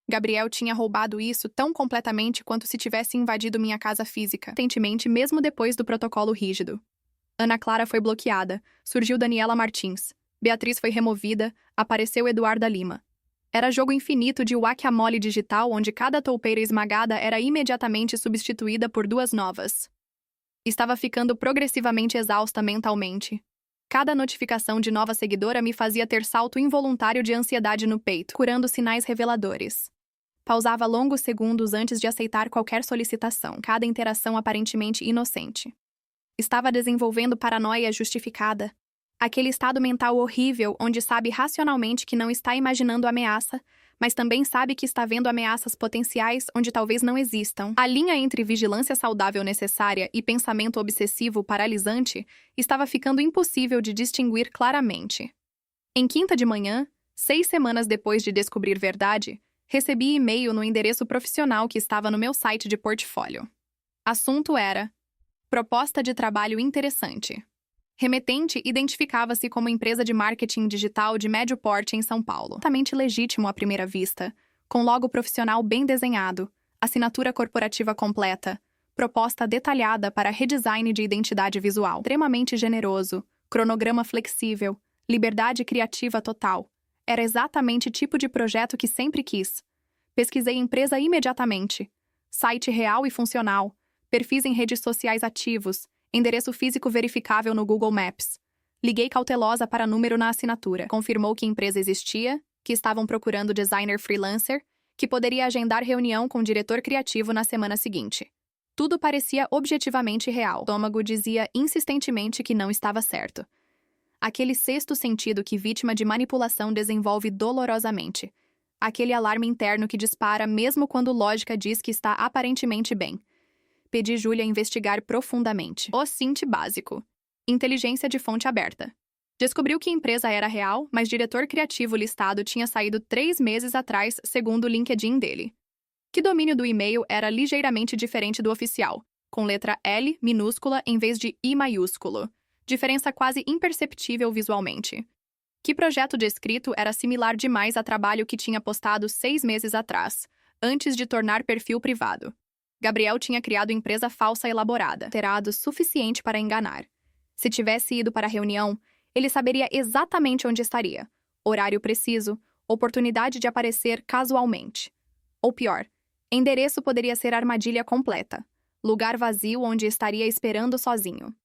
Gabriel tinha roubado isso tão completamente quanto se tivesse invadido minha casa física, recentemente mesmo depois do protocolo rígido. Ana Clara foi bloqueada, surgiu Daniela Martins, Beatriz foi removida, apareceu Eduarda Lima. Era jogo infinito de whack-a-mole digital onde cada toupeira esmagada era imediatamente substituída por 2 novas. Estava ficando progressivamente exausta mentalmente. Cada notificação de nova seguidora me fazia ter salto involuntário de ansiedade no peito, curando sinais reveladores. Pausava longos segundos antes de aceitar qualquer solicitação, cada interação aparentemente inocente. Estava desenvolvendo paranoia justificada. Aquele estado mental horrível onde sabe racionalmente que não está imaginando ameaça, mas também sabe que está vendo ameaças potenciais onde talvez não existam. A linha entre vigilância saudável necessária e pensamento obsessivo paralisante estava ficando impossível de distinguir claramente. Em quinta de manhã, 6 semanas depois de descobrir verdade, recebi e-mail no endereço profissional que estava no meu site de portfólio. Assunto era: proposta de trabalho interessante. Remetente identificava-se como empresa de marketing digital de médio porte em São Paulo. Totalmente legítimo à primeira vista, com logo profissional bem desenhado, assinatura corporativa completa, proposta detalhada para redesign de identidade visual, extremamente generoso, cronograma flexível, liberdade criativa total. Era exatamente o tipo de projeto que sempre quis. Pesquisei empresa imediatamente. Site real e funcional, perfis em redes sociais ativos, endereço físico verificável no Google Maps. Liguei cautelosa para número na assinatura. Confirmou que a empresa existia, que estavam procurando designer freelancer, que poderia agendar reunião com o diretor criativo na semana seguinte. Tudo parecia objetivamente real. O estômago dizia insistentemente que não estava certo. Aquele sexto sentido que vítima de manipulação desenvolve dolorosamente. Aquele alarme interno que dispara mesmo quando lógica diz que está aparentemente bem. Pedi Júlia investigar profundamente. O SINT básico. Inteligência de fonte aberta. Descobriu que a empresa era real, mas diretor criativo listado tinha saído 3 meses atrás, segundo o LinkedIn dele. Que domínio do e-mail era ligeiramente diferente do oficial, com letra L minúscula em vez de I maiúsculo. Diferença quase imperceptível visualmente. Que projeto de escrito era similar demais a trabalho que tinha postado 6 meses atrás, antes de tornar perfil privado. Gabriel tinha criado empresa falsa elaborada, terado suficiente para enganar. Se tivesse ido para a reunião, ele saberia exatamente onde estaria, horário preciso, oportunidade de aparecer casualmente. Ou pior, endereço poderia ser armadilha completa, lugar vazio onde estaria esperando sozinho.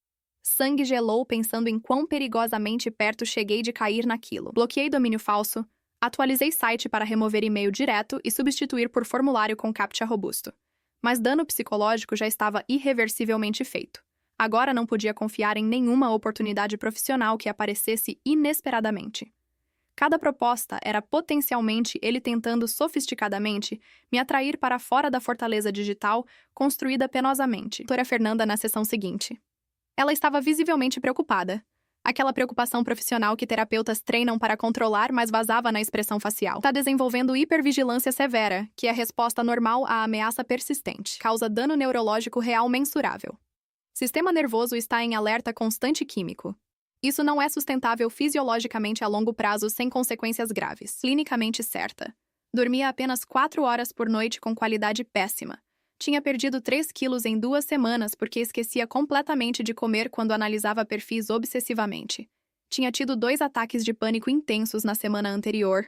Sangue gelou pensando em quão perigosamente perto cheguei de cair naquilo. Bloqueei domínio falso, atualizei site para remover e-mail direto e substituir por formulário com captcha robusto. Mas dano psicológico já estava irreversivelmente feito. Agora não podia confiar em nenhuma oportunidade profissional que aparecesse inesperadamente. Cada proposta era potencialmente ele tentando sofisticadamente me atrair para fora da fortaleza digital construída penosamente. Doutora Fernanda na sessão seguinte. Ela estava visivelmente preocupada. Aquela preocupação profissional que terapeutas treinam para controlar, mas vazava na expressão facial. Está desenvolvendo hipervigilância severa, que é a resposta normal à ameaça persistente. Causa dano neurológico real mensurável. Sistema nervoso está em alerta constante químico. Isso não é sustentável fisiologicamente a longo prazo sem consequências graves. Clinicamente certa. Dormia apenas 4 horas por noite com qualidade péssima. Tinha perdido 3 quilos em 2 semanas porque esquecia completamente de comer quando analisava perfis obsessivamente. Tinha tido 2 ataques de pânico intensos na semana anterior.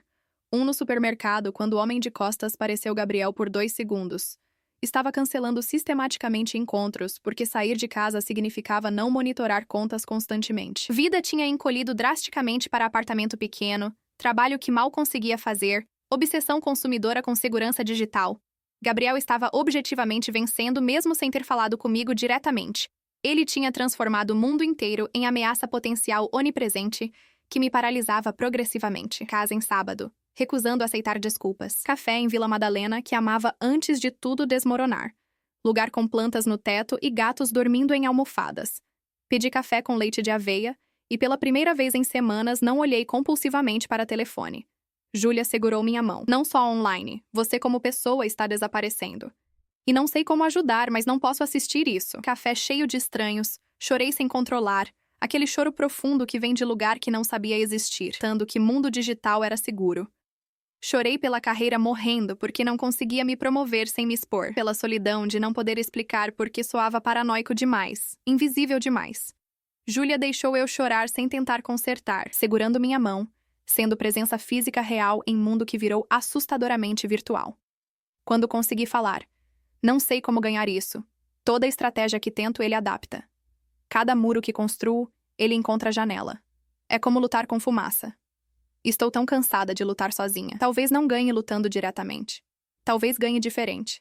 Um no supermercado quando o homem de costas pareceu Gabriel por 2 segundos. Estava cancelando sistematicamente encontros, porque sair de casa significava não monitorar contas constantemente. Vida tinha encolhido drasticamente para apartamento pequeno, trabalho que mal conseguia fazer, obsessão consumidora com segurança digital. Gabriel estava objetivamente vencendo mesmo sem ter falado comigo diretamente. Ele tinha transformado o mundo inteiro em ameaça potencial onipresente que me paralisava progressivamente. Casa em sábado. Recusando aceitar desculpas. Café em Vila Madalena que amava antes de tudo desmoronar. Lugar com plantas no teto e gatos dormindo em almofadas. Pedi café com leite de aveia e pela primeira vez em semanas não olhei compulsivamente para o telefone. Júlia segurou minha mão. Não só online, você como pessoa está desaparecendo. E não sei como ajudar, mas não posso assistir isso. Café cheio de estranhos, chorei sem controlar. Aquele choro profundo que vem de lugar que não sabia existir, tanto que mundo digital era seguro. Chorei pela carreira morrendo porque não conseguia me promover sem me expor. Pela solidão de não poder explicar porque soava paranoico demais, invisível demais. Júlia deixou eu chorar sem tentar consertar, segurando minha mão, sendo presença física real em mundo que virou assustadoramente virtual. Quando consegui falar, não sei como ganhar isso. Toda estratégia que tento, ele adapta. Cada muro que construo, ele encontra janela. É como lutar com fumaça. Estou tão cansada de lutar sozinha. Talvez não ganhe lutando diretamente. Talvez ganhe diferente.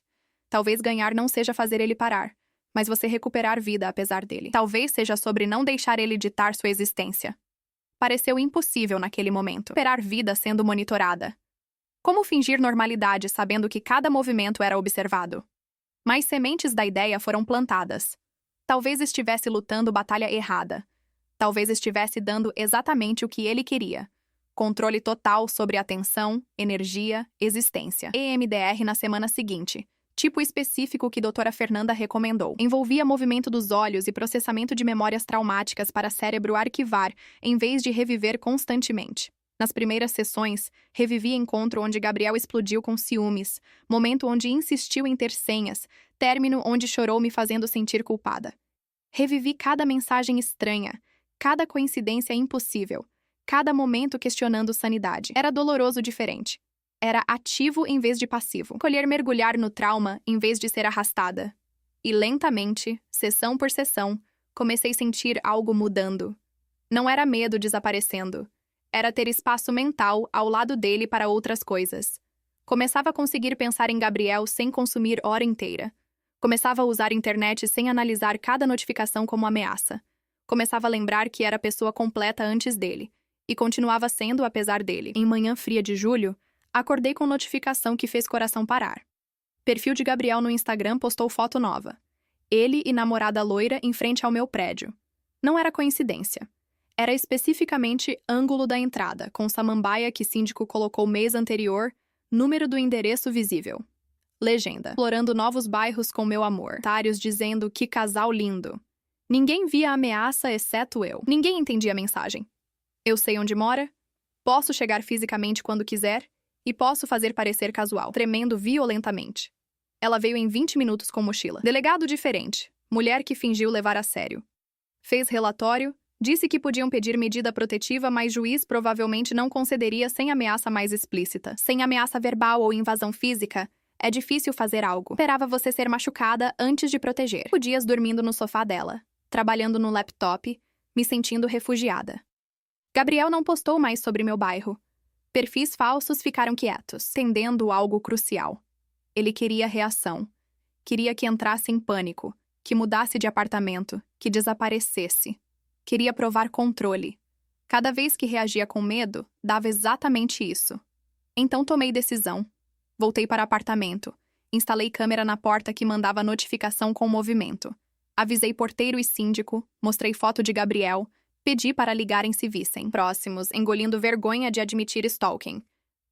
Talvez ganhar não seja fazer ele parar, mas você recuperar vida apesar dele. Talvez seja sobre não deixar ele ditar sua existência. Pareceu impossível naquele momento. Recuperar vida sendo monitorada. Como fingir normalidade sabendo que cada movimento era observado? Mas sementes da ideia foram plantadas. Talvez estivesse lutando batalha errada. Talvez estivesse dando exatamente o que ele queria. Controle total sobre atenção, energia, existência. EMDR na semana seguinte. Tipo específico que doutora Fernanda recomendou. Envolvia movimento dos olhos e processamento de memórias traumáticas para cérebro arquivar, em vez de reviver constantemente. Nas primeiras sessões, revivi encontro onde Gabriel explodiu com ciúmes, momento onde insistiu em ter senhas, término onde chorou me fazendo sentir culpada. Revivi cada mensagem estranha, cada coincidência impossível, cada momento questionando sanidade. Era doloroso diferente. Era ativo em vez de passivo. Escolher mergulhar no trauma em vez de ser arrastada. E lentamente, sessão por sessão, comecei a sentir algo mudando. Não era medo desaparecendo. Era ter espaço mental ao lado dele para outras coisas. Começava a conseguir pensar em Gabriel sem consumir hora inteira. Começava a usar a internet sem analisar cada notificação como ameaça. Começava a lembrar que era pessoa completa antes dele. E continuava sendo apesar dele. Em manhã fria de julho, acordei com notificação que fez coração parar. Perfil de Gabriel no Instagram postou foto nova. Ele e namorada loira em frente ao meu prédio. Não era coincidência. Era especificamente ângulo da entrada, com samambaia que síndico colocou mês anterior, número do endereço visível. Legenda. Explorando novos bairros com meu amor. Comentários dizendo que casal lindo. Ninguém via a ameaça exceto eu. Ninguém entendia a mensagem. Eu sei onde mora, posso chegar fisicamente quando quiser e posso fazer parecer casual, tremendo violentamente. Ela veio em 20 minutos com mochila. Delegado diferente. Mulher que fingiu levar a sério. Fez relatório, disse que podiam pedir medida protetiva, mas juiz provavelmente não concederia sem ameaça mais explícita. Sem ameaça verbal ou invasão física, é difícil fazer algo. Esperava você ser machucada antes de proteger. 5 dias dormindo no sofá dela, trabalhando no laptop, me sentindo refugiada. Gabriel não postou mais sobre meu bairro. Perfis falsos ficaram quietos, entendendo algo crucial. Ele queria reação. Queria que entrasse em pânico, que mudasse de apartamento, que desaparecesse. Queria provar controle. Cada vez que reagia com medo, dava exatamente isso. Então tomei decisão. Voltei para o apartamento. Instalei câmera na porta que mandava notificação com movimento. Avisei porteiro e síndico, mostrei foto de Gabriel, pedi para ligarem se vissem. Próximos, engolindo vergonha de admitir stalking.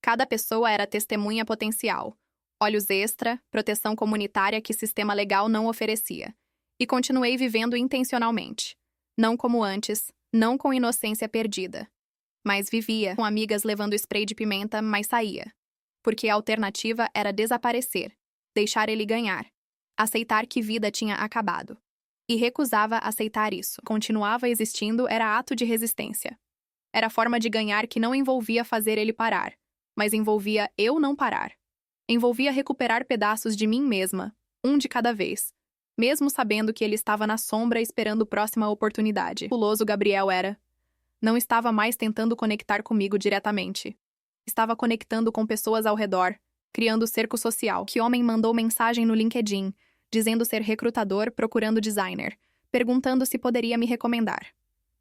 Cada pessoa era testemunha potencial. Olhos extra, proteção comunitária que sistema legal não oferecia. E continuei vivendo intencionalmente. Não como antes, não com inocência perdida. Mas vivia, com amigas levando spray de pimenta, mas saía. Porque a alternativa era desaparecer, deixar ele ganhar, aceitar que vida tinha acabado. E recusava aceitar isso. Continuava existindo era ato de resistência. Era forma de ganhar que não envolvia fazer ele parar, mas envolvia eu não parar. Envolvia recuperar pedaços de mim mesma, um de cada vez, mesmo sabendo que ele estava na sombra esperando a próxima oportunidade. Puloso Gabriel era. Não estava mais tentando conectar comigo diretamente. Estava conectando com pessoas ao redor, criando cerco social. Que homem mandou mensagem no LinkedIn, dizendo ser recrutador procurando designer, perguntando se poderia me recomendar.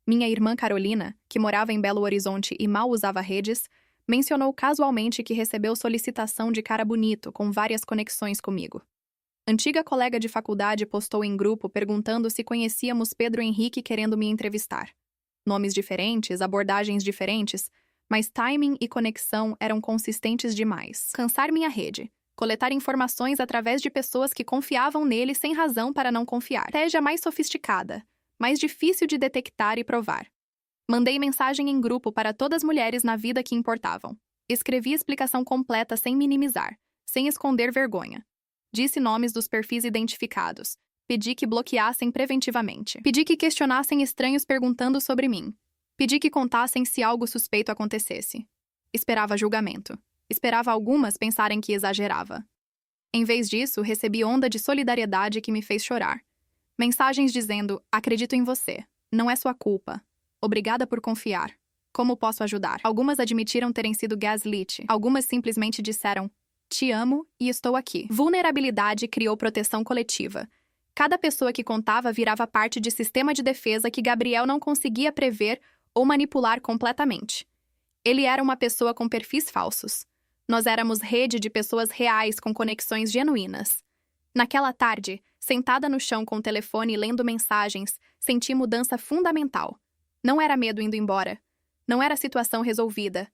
Minha irmã Carolina, que morava em Belo Horizonte e mal usava redes, mencionou casualmente que recebeu solicitação de cara bonito com várias conexões comigo. Antiga colega de faculdade postou em grupo perguntando se conhecíamos Pedro Henrique querendo me entrevistar. Nomes diferentes, abordagens diferentes, mas timing e conexão eram consistentes demais. Cansar minha rede. Coletar informações através de pessoas que confiavam nele sem razão para não confiar. Estratégia mais sofisticada, mais difícil de detectar e provar. Mandei mensagem em grupo para todas as mulheres na vida que importavam. Escrevi explicação completa sem minimizar, sem esconder vergonha. Disse nomes dos perfis identificados. Pedi que bloqueassem preventivamente. Pedi que questionassem estranhos perguntando sobre mim. Pedi que contassem se algo suspeito acontecesse. Esperava julgamento. Esperava algumas pensarem que exagerava. Em vez disso, recebi onda de solidariedade que me fez chorar. Mensagens dizendo, acredito em você. Não é sua culpa. Obrigada por confiar. Como posso ajudar? Algumas admitiram terem sido gaslit. Algumas simplesmente disseram, te amo e estou aqui. Vulnerabilidade criou proteção coletiva. Cada pessoa que contava virava parte de sistema de defesa que Gabriel não conseguia prever ou manipular completamente. Ele era uma pessoa com perfis falsos. Nós éramos rede de pessoas reais com conexões genuínas. Naquela tarde, sentada no chão com o telefone e lendo mensagens, senti mudança fundamental. Não era medo indo embora. Não era situação resolvida.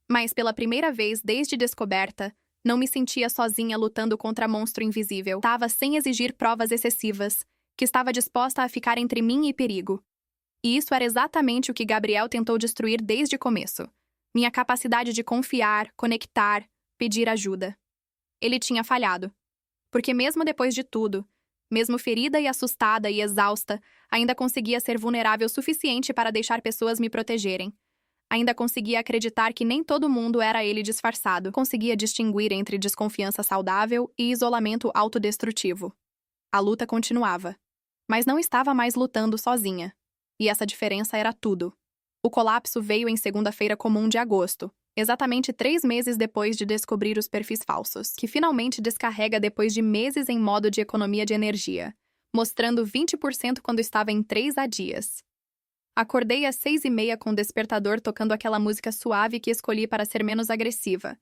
Mas, pela primeira vez desde descoberta, não me sentia sozinha lutando contra monstro invisível. Estava sem exigir provas excessivas, que estava disposta a ficar entre mim e perigo. E isso era exatamente o que Gabriel tentou destruir desde o começo. Minha capacidade de confiar, conectar, pedir ajuda. Ele tinha falhado. Porque mesmo depois de tudo, mesmo ferida e assustada e exausta, ainda conseguia ser vulnerável o suficiente para deixar pessoas me protegerem. Ainda conseguia acreditar que nem todo mundo era ele disfarçado. Conseguia distinguir entre desconfiança saudável e isolamento autodestrutivo. A luta continuava. Mas não estava mais lutando sozinha. E essa diferença era tudo. O colapso veio em segunda-feira comum de agosto, exatamente 3 meses depois de descobrir os perfis falsos, que finalmente descarrega depois de meses em modo de economia de energia, mostrando 20% quando estava em 3 a dias. Acordei às 6h30 com o despertador tocando aquela música suave que escolhi para ser menos agressiva.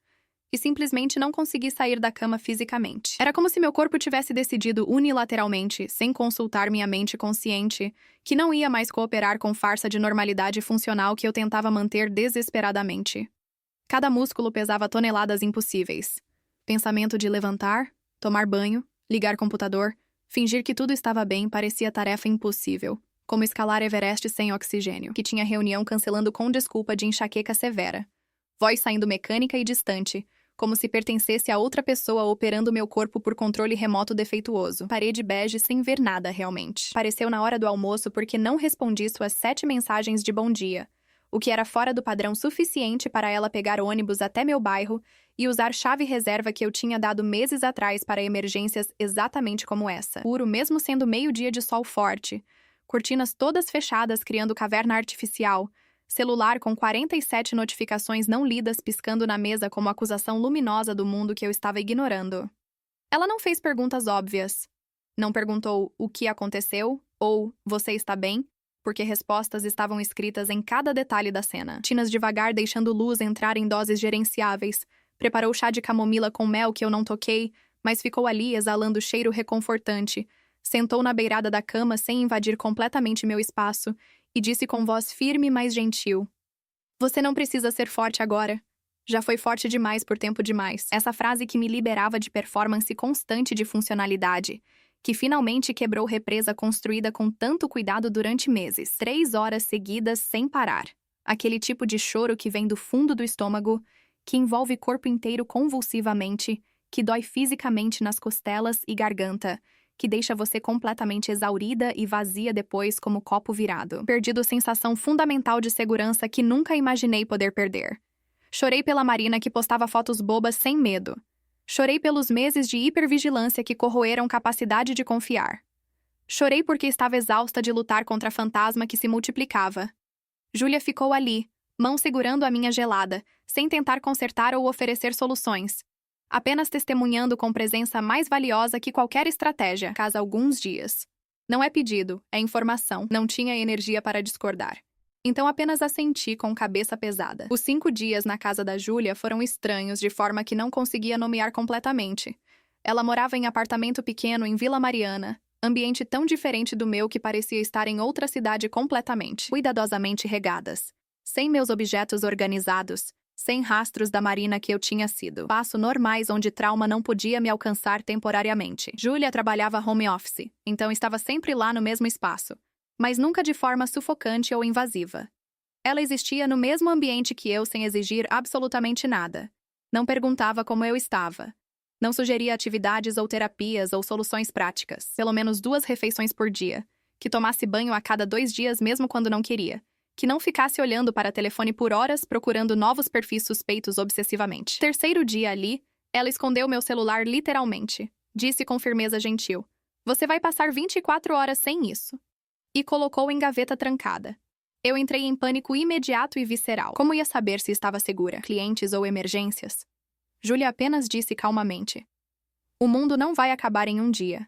e simplesmente não consegui sair da cama fisicamente. Era como se meu corpo tivesse decidido unilateralmente, sem consultar minha mente consciente, que não ia mais cooperar com farsa de normalidade funcional que eu tentava manter desesperadamente. Cada músculo pesava toneladas impossíveis. Pensamento de levantar, tomar banho, ligar computador, fingir que tudo estava bem parecia tarefa impossível, como escalar Everest sem oxigênio, que tinha reunião cancelando com desculpa de enxaqueca severa. Voz saindo mecânica e distante, como se pertencesse a outra pessoa operando meu corpo por controle remoto defeituoso. Parede bege sem ver nada realmente. Apareceu na hora do almoço porque não respondi suas 7 mensagens de bom dia, o que era fora do padrão suficiente para ela pegar ônibus até meu bairro e usar chave reserva que eu tinha dado meses atrás para emergências exatamente como essa. Puro mesmo sendo meio-dia de sol forte, cortinas todas fechadas criando caverna artificial, celular com 47 notificações não lidas piscando na mesa como acusação luminosa do mundo que eu estava ignorando. Ela não fez perguntas óbvias. Não perguntou o que aconteceu ou você está bem, porque respostas estavam escritas em cada detalhe da cena. Tinas devagar deixando luz entrar em doses gerenciáveis, preparou chá de camomila com mel que eu não toquei, mas ficou ali exalando cheiro reconfortante, sentou na beirada da cama sem invadir completamente meu espaço e disse com voz firme mas gentil: "Você não precisa ser forte agora. Já foi forte demais por tempo demais." Essa frase que me liberava de performance constante de funcionalidade, que finalmente quebrou represa construída com tanto cuidado durante meses. 3 horas seguidas sem parar. Aquele tipo de choro que vem do fundo do estômago, que envolve corpo inteiro convulsivamente, que dói fisicamente nas costelas e garganta, que deixa você completamente exaurida e vazia depois como copo virado. Perdido sensação fundamental de segurança que nunca imaginei poder perder. Chorei pela Marina que postava fotos bobas sem medo. Chorei pelos meses de hipervigilância que corroeram capacidade de confiar. Chorei porque estava exausta de lutar contra a fantasma que se multiplicava. Júlia ficou ali, mão segurando a minha gelada, sem tentar consertar ou oferecer soluções, apenas testemunhando com presença mais valiosa que qualquer estratégia, casa alguns dias. Não é pedido, é informação. Não tinha energia para discordar. Então apenas assenti com cabeça pesada. Os 5 dias na casa da Júlia foram estranhos de forma que não conseguia nomear completamente. Ela morava em apartamento pequeno em Vila Mariana, ambiente tão diferente do meu que parecia estar em outra cidade completamente. Cuidadosamente regadas, sem meus objetos organizados, sem rastros da Marina que eu tinha sido. Passo normais onde trauma não podia me alcançar temporariamente. Júlia trabalhava home office, então estava sempre lá no mesmo espaço, mas nunca de forma sufocante ou invasiva. Ela existia no mesmo ambiente que eu sem exigir absolutamente nada. Não perguntava como eu estava. Não sugeria atividades ou terapias ou soluções práticas. Pelo menos 2 refeições por dia. Que tomasse banho a cada 2 dias mesmo quando não queria. Que não ficasse olhando para o telefone por horas procurando novos perfis suspeitos obsessivamente. Terceiro dia ali, ela escondeu meu celular literalmente. Disse com firmeza gentil: "Você vai passar 24 horas sem isso." E colocou em gaveta trancada. Eu entrei em pânico imediato e visceral. Como ia saber se estava segura? Clientes ou emergências? Júlia apenas disse calmamente: "O mundo não vai acabar em um dia.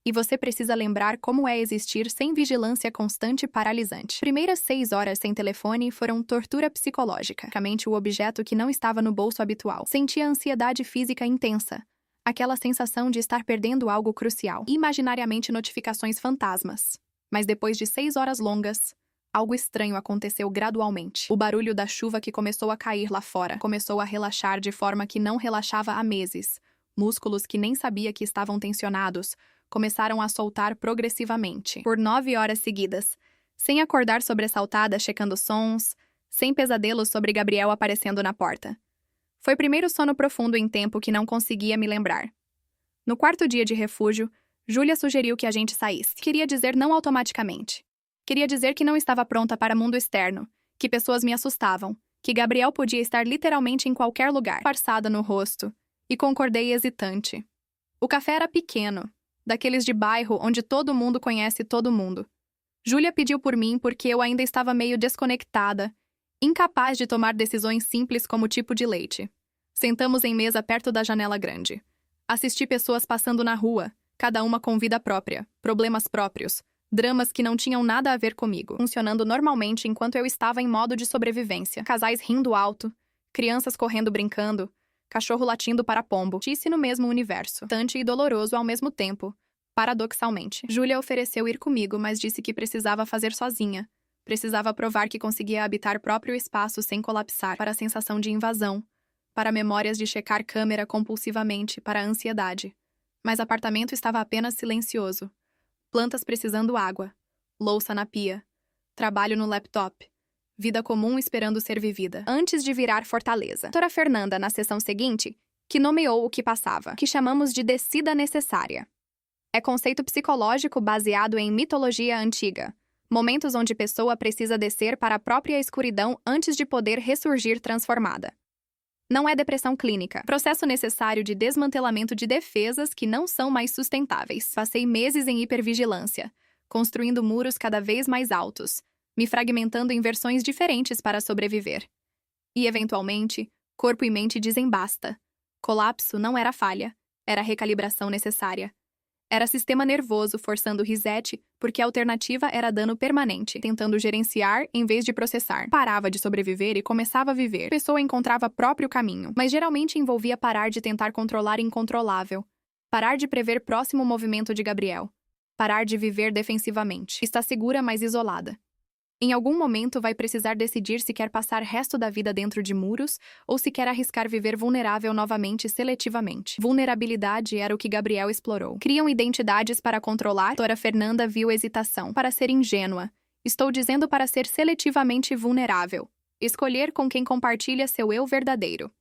E você precisa lembrar como é existir sem vigilância constante e paralisante." Primeiras 6 horas sem telefone foram tortura psicológica. Basicamente o objeto que não estava no bolso habitual. Senti a ansiedade física intensa. Aquela sensação de estar perdendo algo crucial. Imaginariamente notificações fantasmas. Mas depois de 6 horas longas, algo estranho aconteceu gradualmente. O barulho da chuva que começou a cair lá fora começou a relaxar de forma que não relaxava há meses. Músculos que nem sabia que estavam tensionados começaram a soltar progressivamente. Por 9 horas seguidas, sem acordar sobressaltada checando sons, sem pesadelos sobre Gabriel aparecendo na porta. Foi o primeiro sono profundo em tempo que não conseguia me lembrar. No 4º dia de refúgio, Júlia sugeriu que a gente saísse. Queria dizer não automaticamente. Queria dizer que não estava pronta para o mundo externo, que pessoas me assustavam, que Gabriel podia estar literalmente em qualquer lugar, farçada no rosto, e concordei hesitante. O café era pequeno, daqueles de bairro onde todo mundo conhece todo mundo. Júlia pediu por mim porque eu ainda estava meio desconectada, incapaz de tomar decisões simples como tipo de leite. Sentamos em mesa perto da janela grande. Assisti pessoas passando na rua, cada uma com vida própria, problemas próprios, dramas que não tinham nada a ver comigo, funcionando normalmente enquanto eu estava em modo de sobrevivência. Casais rindo alto, crianças correndo brincando, cachorro latindo para pombo, disse no mesmo universo, distante e doloroso ao mesmo tempo, paradoxalmente. Júlia ofereceu ir comigo, mas disse que precisava fazer sozinha. Precisava provar que conseguia habitar próprio espaço sem colapsar, para a sensação de invasão, para memórias de checar câmera compulsivamente, para a ansiedade. Mas apartamento estava apenas silencioso. Plantas precisando água, louça na pia, trabalho no laptop, vida comum esperando ser vivida, antes de virar fortaleza. Doutora Fernanda, na sessão seguinte, que nomeou o que passava, que chamamos de descida necessária. É conceito psicológico baseado em mitologia antiga, momentos onde pessoa precisa descer para a própria escuridão antes de poder ressurgir transformada. Não é depressão clínica. Processo necessário de desmantelamento de defesas que não são mais sustentáveis. Passei meses em hipervigilância, construindo muros cada vez mais altos, me fragmentando em versões diferentes para sobreviver. E, eventualmente, corpo e mente dizem basta. Colapso não era falha, era recalibração necessária. Era sistema nervoso forçando o reset, porque a alternativa era dano permanente, tentando gerenciar em vez de processar. Parava de sobreviver e começava a viver. A pessoa encontrava próprio caminho, mas geralmente envolvia parar de tentar controlar o incontrolável, parar de prever próximo movimento de Gabriel, parar de viver defensivamente. Está segura, mas isolada. Em algum momento vai precisar decidir se quer passar o resto da vida dentro de muros ou se quer arriscar viver vulnerável novamente seletivamente. Vulnerabilidade era o que Gabriel explorou. Criam identidades para controlar? Doutora Fernanda viu hesitação. Para ser ingênua. Estou dizendo para ser seletivamente vulnerável. Escolher com quem compartilha seu eu verdadeiro.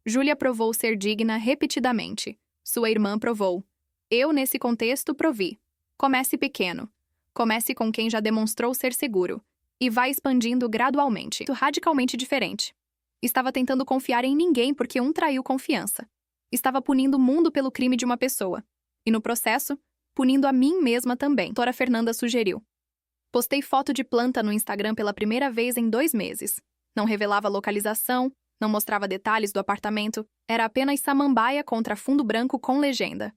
Júlia provou ser digna repetidamente. Sua irmã provou. Eu, nesse contexto, provi. Comece pequeno. Comece com quem já demonstrou ser seguro. E vai expandindo gradualmente. Isso radicalmente diferente. Estava tentando confiar em ninguém porque um traiu confiança. Estava punindo o mundo pelo crime de uma pessoa. E no processo, punindo a mim mesma também. Doutora Fernanda sugeriu. Postei foto de planta no Instagram pela primeira vez em 2 meses. Não revelava localização, não mostrava detalhes do apartamento. Era apenas samambaia contra fundo branco com legenda.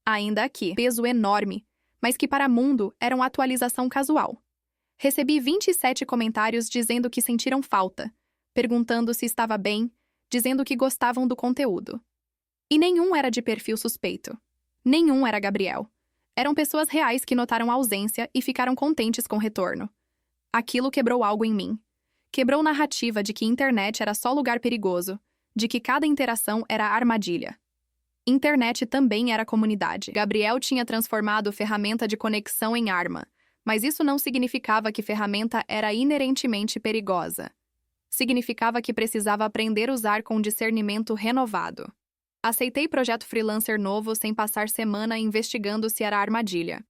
Ainda aqui, peso enorme, mas que para mundo era uma atualização casual. Recebi 27 comentários dizendo que sentiram falta, perguntando se estava bem, dizendo que gostavam do conteúdo. E nenhum era de perfil suspeito. Nenhum era Gabriel. Eram pessoas reais que notaram a ausência e ficaram contentes com o retorno. Aquilo quebrou algo em mim. Quebrou narrativa de que internet era só lugar perigoso, de que cada interação era armadilha. Internet também era comunidade. Gabriel tinha transformado ferramenta de conexão em arma, mas isso não significava que ferramenta era inerentemente perigosa. Significava que precisava aprender a usar com discernimento renovado. Aceitei projeto freelancer novo sem passar semana investigando se era armadilha.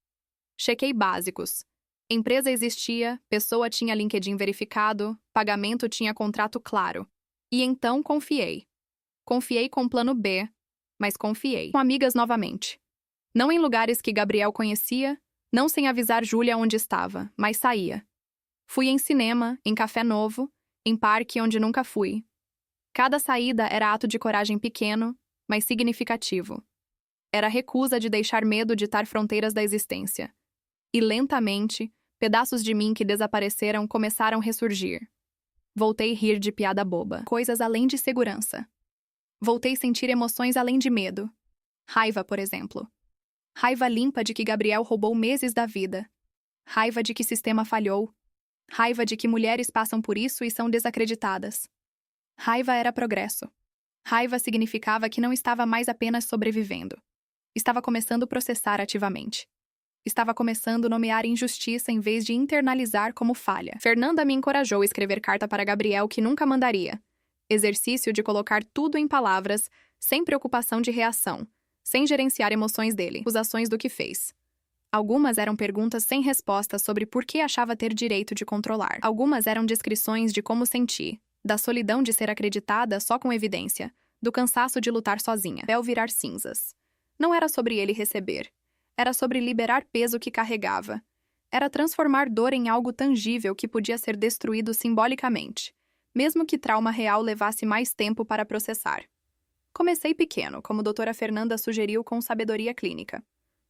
Chequei básicos. Empresa existia, pessoa tinha LinkedIn verificado, pagamento tinha contrato claro. E então confiei. Confiei com plano B, mas confiei. Com amigas novamente. Não em lugares que Gabriel conhecia, não sem avisar Júlia onde estava, mas saía. Fui em cinema, em café novo, em parque onde nunca fui. Cada saída era ato de coragem pequeno, mas significativo. Era recusa de deixar medo ditar fronteiras da existência. E lentamente, pedaços de mim que desapareceram começaram a ressurgir. Voltei a rir de piada boba, coisas além de segurança. Voltei a sentir emoções além de medo. Raiva, por exemplo. Raiva limpa de que Gabriel roubou meses da vida. Raiva de que sistema falhou. Raiva de que mulheres passam por isso e são desacreditadas. Raiva era progresso. Raiva significava que não estava mais apenas sobrevivendo. Estava começando a processar ativamente. Estava começando a nomear injustiça em vez de internalizar como falha. Fernanda me encorajou a escrever carta para Gabriel que nunca mandaria. Exercício de colocar tudo em palavras, sem preocupação de reação, sem gerenciar emoções dele, acusações do que fez. Algumas eram perguntas sem resposta sobre por que achava ter direito de controlar. Algumas eram descrições de como senti, da solidão de ser acreditada só com evidência, do cansaço de lutar sozinha, até virar cinzas. Não era sobre ele receber. Era sobre liberar peso que carregava. Era transformar dor em algo tangível que podia ser destruído simbolicamente, mesmo que trauma real levasse mais tempo para processar. Comecei pequeno, como doutora Fernanda sugeriu com sabedoria clínica.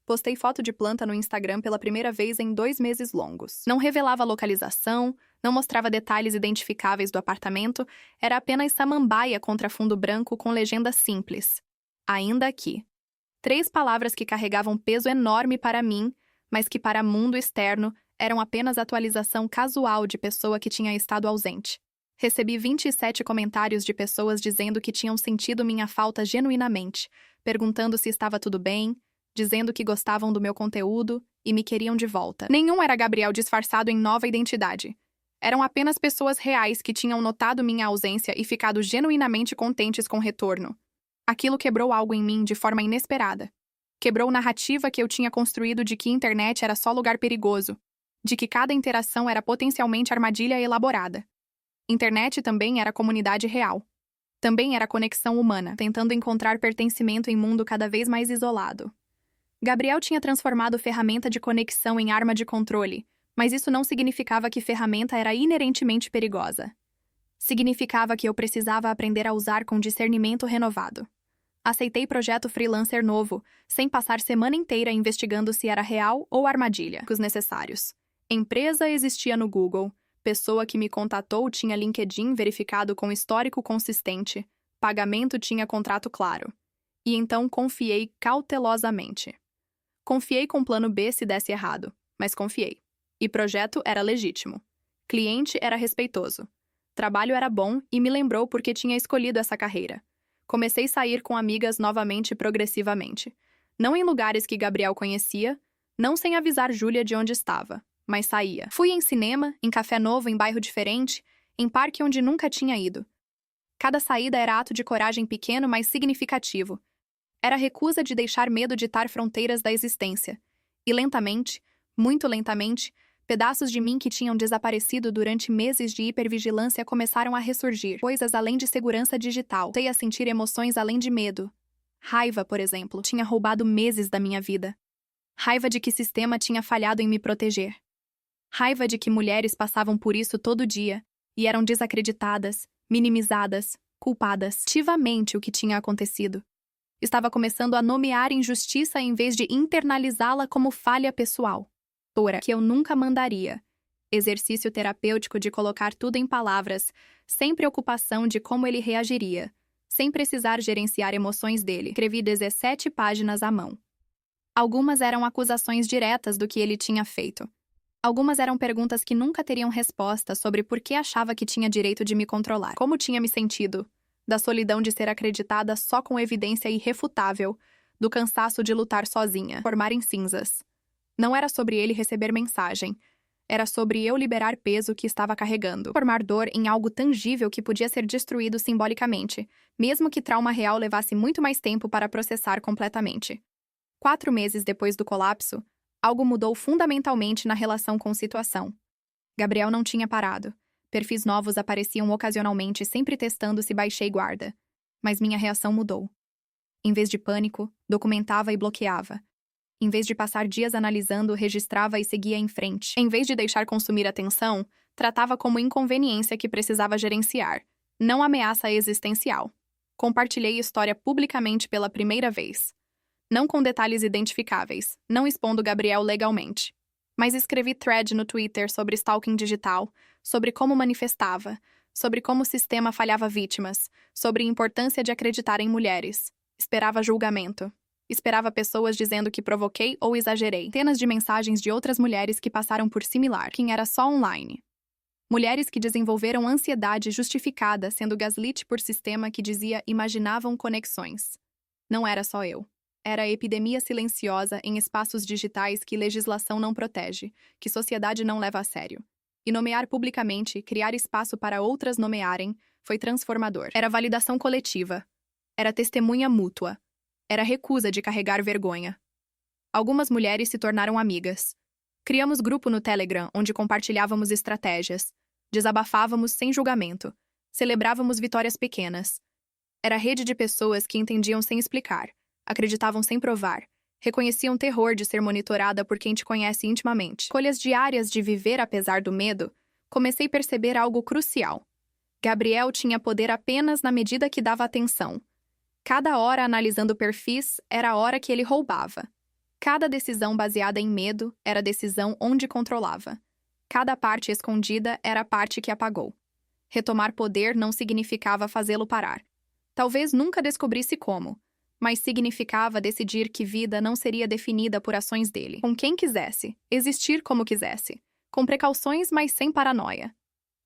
Postei foto de planta no Instagram pela primeira vez em 2 meses longos. Não revelava a localização, não mostrava detalhes identificáveis do apartamento, era apenas samambaia contra fundo branco com legenda simples. Ainda aqui. 3 palavras que carregavam peso enorme para mim, mas que para mundo externo eram apenas atualização casual de pessoa que tinha estado ausente. Recebi 27 comentários de pessoas dizendo que tinham sentido minha falta genuinamente, perguntando se estava tudo bem, dizendo que gostavam do meu conteúdo e me queriam de volta. Nenhum era Gabriel disfarçado em nova identidade. Eram apenas pessoas reais que tinham notado minha ausência e ficado genuinamente contentes com o retorno. Aquilo quebrou algo em mim de forma inesperada. Quebrou a narrativa que eu tinha construído de que internet era só lugar perigoso, de que cada interação era potencialmente armadilha elaborada. Internet também era comunidade real. Também era conexão humana, tentando encontrar pertencimento em mundo cada vez mais isolado. Gabriel tinha transformado ferramenta de conexão em arma de controle, mas isso não significava que ferramenta era inerentemente perigosa. Significava que eu precisava aprender a usar com discernimento renovado. Aceitei projeto freelancer novo, sem passar semana inteira investigando se era real ou armadilha. Os necessários. Empresa existia no Google, pessoa que me contatou tinha LinkedIn verificado com histórico consistente, pagamento tinha contrato claro. E então confiei cautelosamente. Confiei com plano B se desse errado, mas confiei. E projeto era legítimo. Cliente era respeitoso. Trabalho era bom e me lembrou porque tinha escolhido essa carreira. Comecei a sair com amigas novamente progressivamente. Não em lugares que Gabriel conhecia, não sem avisar Júlia de onde estava, mas saía. Fui em cinema, em café novo em bairro diferente, em parque onde nunca tinha ido. Cada saída era ato de coragem pequeno, mas significativo. Era a recusa de deixar medo ditar fronteiras da existência. E lentamente, muito lentamente, pedaços de mim que tinham desaparecido durante meses de hipervigilância começaram a ressurgir. Coisas além de segurança digital. Comecei a sentir emoções além de medo. Raiva, por exemplo, tinha roubado meses da minha vida. Raiva de que sistema tinha falhado em me proteger. Raiva de que mulheres passavam por isso todo dia e eram desacreditadas, minimizadas, culpadas. Ativamente o que tinha acontecido. Estava começando a nomear injustiça em vez de internalizá-la como falha pessoal. Que eu nunca mandaria. Exercício terapêutico de colocar tudo em palavras, sem preocupação de como ele reagiria, sem precisar gerenciar emoções dele. Escrevi 17 páginas à mão. Algumas eram acusações diretas do que ele tinha feito. Algumas eram perguntas que nunca teriam resposta sobre por que achava que tinha direito de me controlar. Como tinha me sentido? Da solidão de ser acreditada só com evidência irrefutável, do cansaço de lutar sozinha, formar em cinzas. Não era sobre ele receber mensagem. Era sobre eu liberar peso que estava carregando. Formar dor em algo tangível que podia ser destruído simbolicamente, mesmo que trauma real levasse muito mais tempo para processar completamente. 4 meses depois do colapso, algo mudou fundamentalmente na relação com a situação. Gabriel não tinha parado. Perfis novos apareciam ocasionalmente, sempre testando se baixei guarda. Mas minha reação mudou. Em vez de pânico, documentava e bloqueava. Em vez de passar dias analisando, registrava e seguia em frente. Em vez de deixar consumir atenção, tratava como inconveniência que precisava gerenciar, não ameaça existencial. Compartilhei história publicamente pela primeira vez. Não com detalhes identificáveis, não expondo Gabriel legalmente. Mas escrevi thread no Twitter sobre stalking digital, sobre como manifestava, sobre como o sistema falhava vítimas, sobre a importância de acreditar em mulheres. Esperava julgamento. Esperava pessoas dizendo que provoquei ou exagerei. Centenas de mensagens de outras mulheres que passaram por similar, quem era só online. Mulheres que desenvolveram ansiedade justificada sendo gaslit por sistema que dizia imaginavam conexões. Não era só eu. Era a epidemia silenciosa em espaços digitais que legislação não protege, que sociedade não leva a sério. E nomear publicamente, criar espaço para outras nomearem, foi transformador. Era validação coletiva. Era testemunha mútua. Era recusa de carregar vergonha. Algumas mulheres se tornaram amigas. Criamos grupo no Telegram, onde compartilhávamos estratégias. Desabafávamos sem julgamento. Celebrávamos vitórias pequenas. Era rede de pessoas que entendiam sem explicar, acreditavam sem provar, reconheciam terror de ser monitorada por quem te conhece intimamente. Escolhas diárias de viver apesar do medo, comecei a perceber algo crucial. Gabriel tinha poder apenas na medida que dava atenção. Cada hora analisando perfis era a hora que ele roubava. Cada decisão baseada em medo era decisão onde controlava. Cada parte escondida era a parte que apagou. Retomar poder não significava fazê-lo parar. Talvez nunca descobrisse como, mas significava decidir que vida não seria definida por ações dele, com quem quisesse, existir como quisesse, com precauções, mas sem paranoia.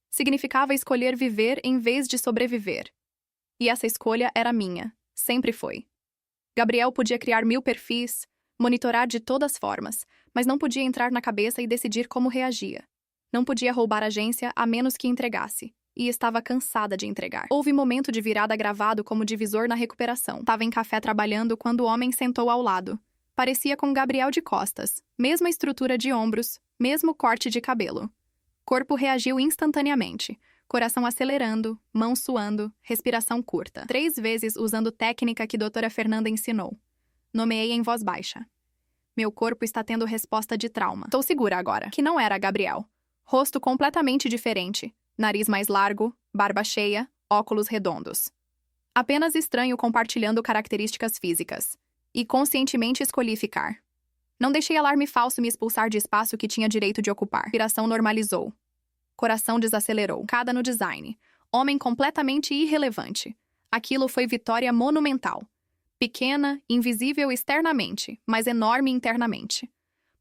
Significava escolher viver em vez de sobreviver. E essa escolha era minha, sempre foi. Gabriel podia criar 1000 perfis, monitorar de todas formas, mas não podia entrar na cabeça e decidir como reagia. Não podia roubar a agência a menos que entregasse. E estava cansada de entregar. Houve momento de virada gravado como divisor na recuperação. Estava em café trabalhando quando o homem sentou ao lado. Parecia com Gabriel de costas. Mesma estrutura de ombros, mesmo corte de cabelo. Corpo reagiu instantaneamente. Coração acelerando, mão suando, respiração curta. 3 vezes usando técnica que doutora Fernanda ensinou. Nomeei em voz baixa. Meu corpo está tendo resposta de trauma. Estou segura agora, que não era Gabriel. Rosto completamente diferente. Nariz mais largo, barba cheia, óculos redondos. Apenas estranho compartilhando características físicas. E conscientemente escolhi ficar. Não deixei alarme falso me expulsar de espaço que tinha direito de ocupar. Respiração normalizou. Coração desacelerou. Cada no design. Homem completamente irrelevante. Aquilo foi vitória monumental. Pequena, invisível externamente, mas enorme internamente.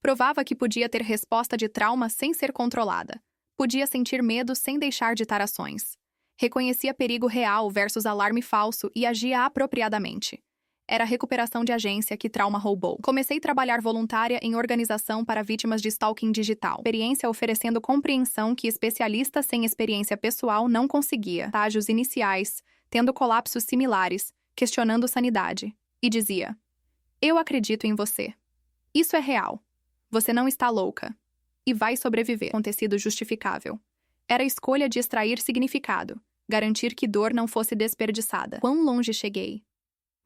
Provava que podia ter resposta de trauma sem ser controlada. Podia sentir medo sem deixar ditar ações. Reconhecia perigo real versus alarme falso e agia apropriadamente. Era a recuperação de agência que trauma roubou. Comecei a trabalhar voluntária em organização para vítimas de stalking digital. Experiência oferecendo compreensão que especialista sem experiência pessoal não conseguia. Estágios iniciais, tendo colapsos similares, questionando sanidade. E dizia: eu acredito em você. Isso é real. Você não está louca. E vai sobreviver. Acontecido justificável. Era a escolha de extrair significado, garantir que dor não fosse desperdiçada. Quão longe cheguei?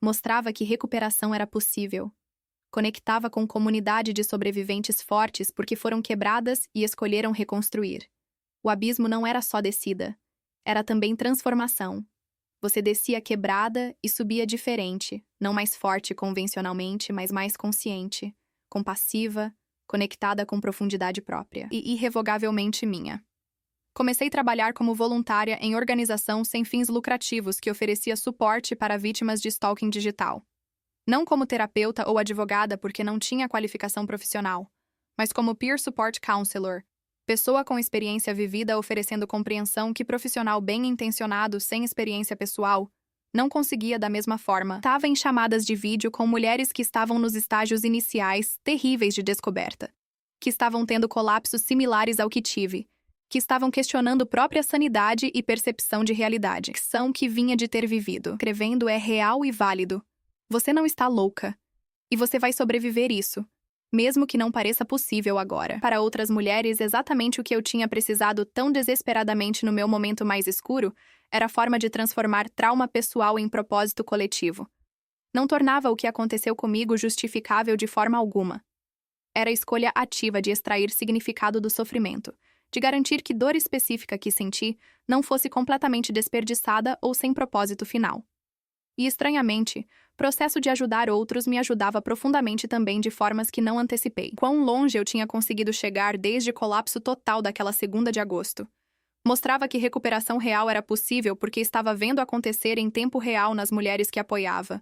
Mostrava que recuperação era possível. Conectava com comunidade de sobreviventes fortes porque foram quebradas e escolheram reconstruir. O abismo não era só descida, era também transformação. Você descia quebrada e subia diferente, não mais forte convencionalmente, mas mais consciente, compassiva, conectada com profundidade própria e irrevogavelmente minha. Comecei a trabalhar como voluntária em organização sem fins lucrativos que oferecia suporte para vítimas de stalking digital. Não como terapeuta ou advogada porque não tinha qualificação profissional, mas como Peer Support Counselor, pessoa com experiência vivida oferecendo compreensão que profissional bem-intencionado sem experiência pessoal não conseguia da mesma forma. Estava em chamadas de vídeo com mulheres que estavam nos estágios iniciais terríveis de descoberta, que estavam tendo colapsos similares ao que tive, que estavam questionando própria sanidade e percepção de realidade, que vinha de ter vivido. Escrevendo é real e válido. Você não está louca. E você vai sobreviver isso, mesmo que não pareça possível agora. Para outras mulheres, exatamente o que eu tinha precisado tão desesperadamente no meu momento mais escuro era a forma de transformar trauma pessoal em propósito coletivo. Não tornava o que aconteceu comigo justificável de forma alguma. Era a escolha ativa de extrair significado do sofrimento, de garantir que dor específica que senti não fosse completamente desperdiçada ou sem propósito final. E, estranhamente, o processo de ajudar outros me ajudava profundamente também de formas que não antecipei. Quão longe eu tinha conseguido chegar desde o colapso total daquela 2ª de agosto. Mostrava que recuperação real era possível porque estava vendo acontecer em tempo real nas mulheres que apoiava.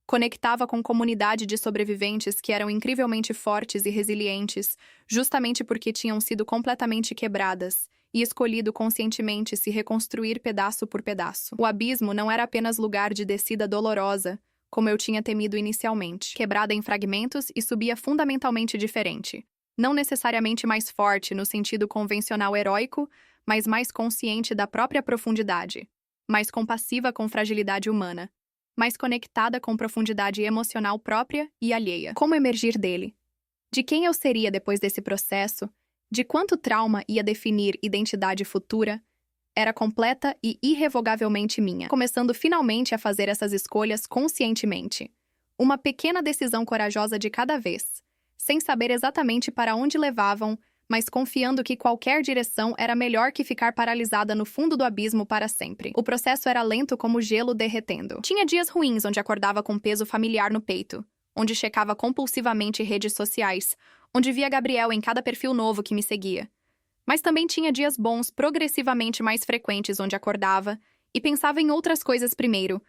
Conectava com comunidade de sobreviventes que eram incrivelmente fortes e resilientes, justamente porque tinham sido completamente quebradas e escolhido conscientemente se reconstruir pedaço por pedaço. O abismo não era apenas lugar de descida dolorosa, como eu tinha temido inicialmente. Quebrada em fragmentos e subia fundamentalmente diferente. Não necessariamente mais forte no sentido convencional heróico, mas mais consciente da própria profundidade. Mais compassiva com fragilidade humana. Mais conectada com profundidade emocional própria e alheia. Como emergir dele? De quem eu seria depois desse processo? De quanto trauma ia definir identidade futura? Era completa e irrevogavelmente minha, começando finalmente a fazer essas escolhas conscientemente. Uma pequena decisão corajosa de cada vez, sem saber exatamente para onde levavam, mas confiando que qualquer direção era melhor que ficar paralisada no fundo do abismo para sempre. O processo era lento como gelo derretendo. Tinha dias ruins onde acordava com peso familiar no peito, onde checava compulsivamente redes sociais, onde via Gabriel em cada perfil novo que me seguia. Mas também tinha dias bons, progressivamente mais frequentes, onde acordava e pensava em outras coisas primeiro,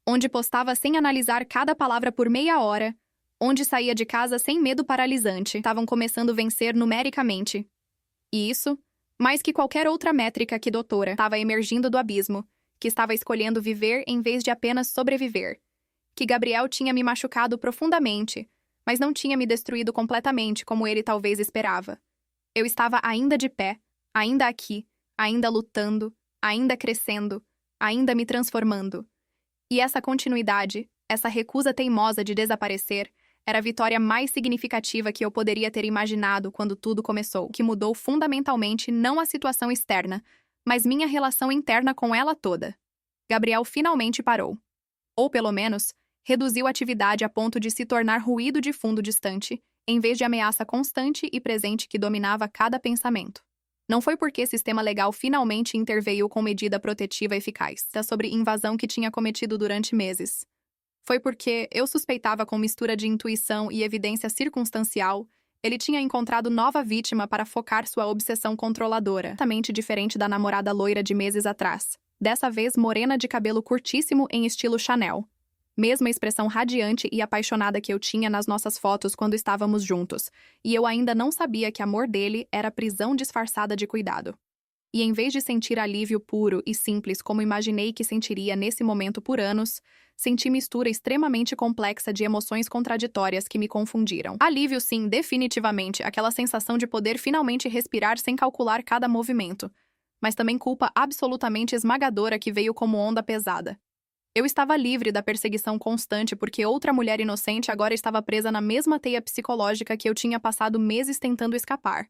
onde postava sem analisar cada palavra por meia hora, onde saía de casa sem medo paralisante. Estavam começando a vencer numericamente. E isso, mais que qualquer outra métrica que doutora, estava emergindo do abismo, que estava escolhendo viver em vez de apenas sobreviver. Que Gabriel tinha me machucado profundamente, mas não tinha me destruído completamente como ele talvez esperava. Eu estava ainda de pé, ainda aqui, ainda lutando, ainda crescendo, ainda me transformando. E essa continuidade, essa recusa teimosa de desaparecer, era a vitória mais significativa que eu poderia ter imaginado quando tudo começou, que mudou fundamentalmente não a situação externa, mas minha relação interna com ela toda. Gabriel finalmente parou. Ou, pelo menos, reduziu a atividade a ponto de se tornar ruído de fundo distante, em vez de ameaça constante e presente que dominava cada pensamento. Não foi porque o sistema legal finalmente interveio com medida protetiva eficaz sobre invasão que tinha cometido durante meses. Foi porque eu suspeitava com mistura de intuição e evidência circunstancial, ele tinha encontrado nova vítima para focar sua obsessão controladora, completamente diferente da namorada loira de meses atrás. Dessa vez morena de cabelo curtíssimo em estilo Chanel. Mesma expressão radiante e apaixonada que eu tinha nas nossas fotos quando estávamos juntos, e eu ainda não sabia que amor dele era prisão disfarçada de cuidado. E em vez de sentir alívio puro e simples como imaginei que sentiria nesse momento por anos, senti mistura extremamente complexa de emoções contraditórias que me confundiram. Alívio sim, definitivamente, aquela sensação de poder finalmente respirar sem calcular cada movimento, mas também culpa absolutamente esmagadora que veio como onda pesada. Eu estava livre da perseguição constante porque outra mulher inocente agora estava presa na mesma teia psicológica que eu tinha passado meses tentando escapar.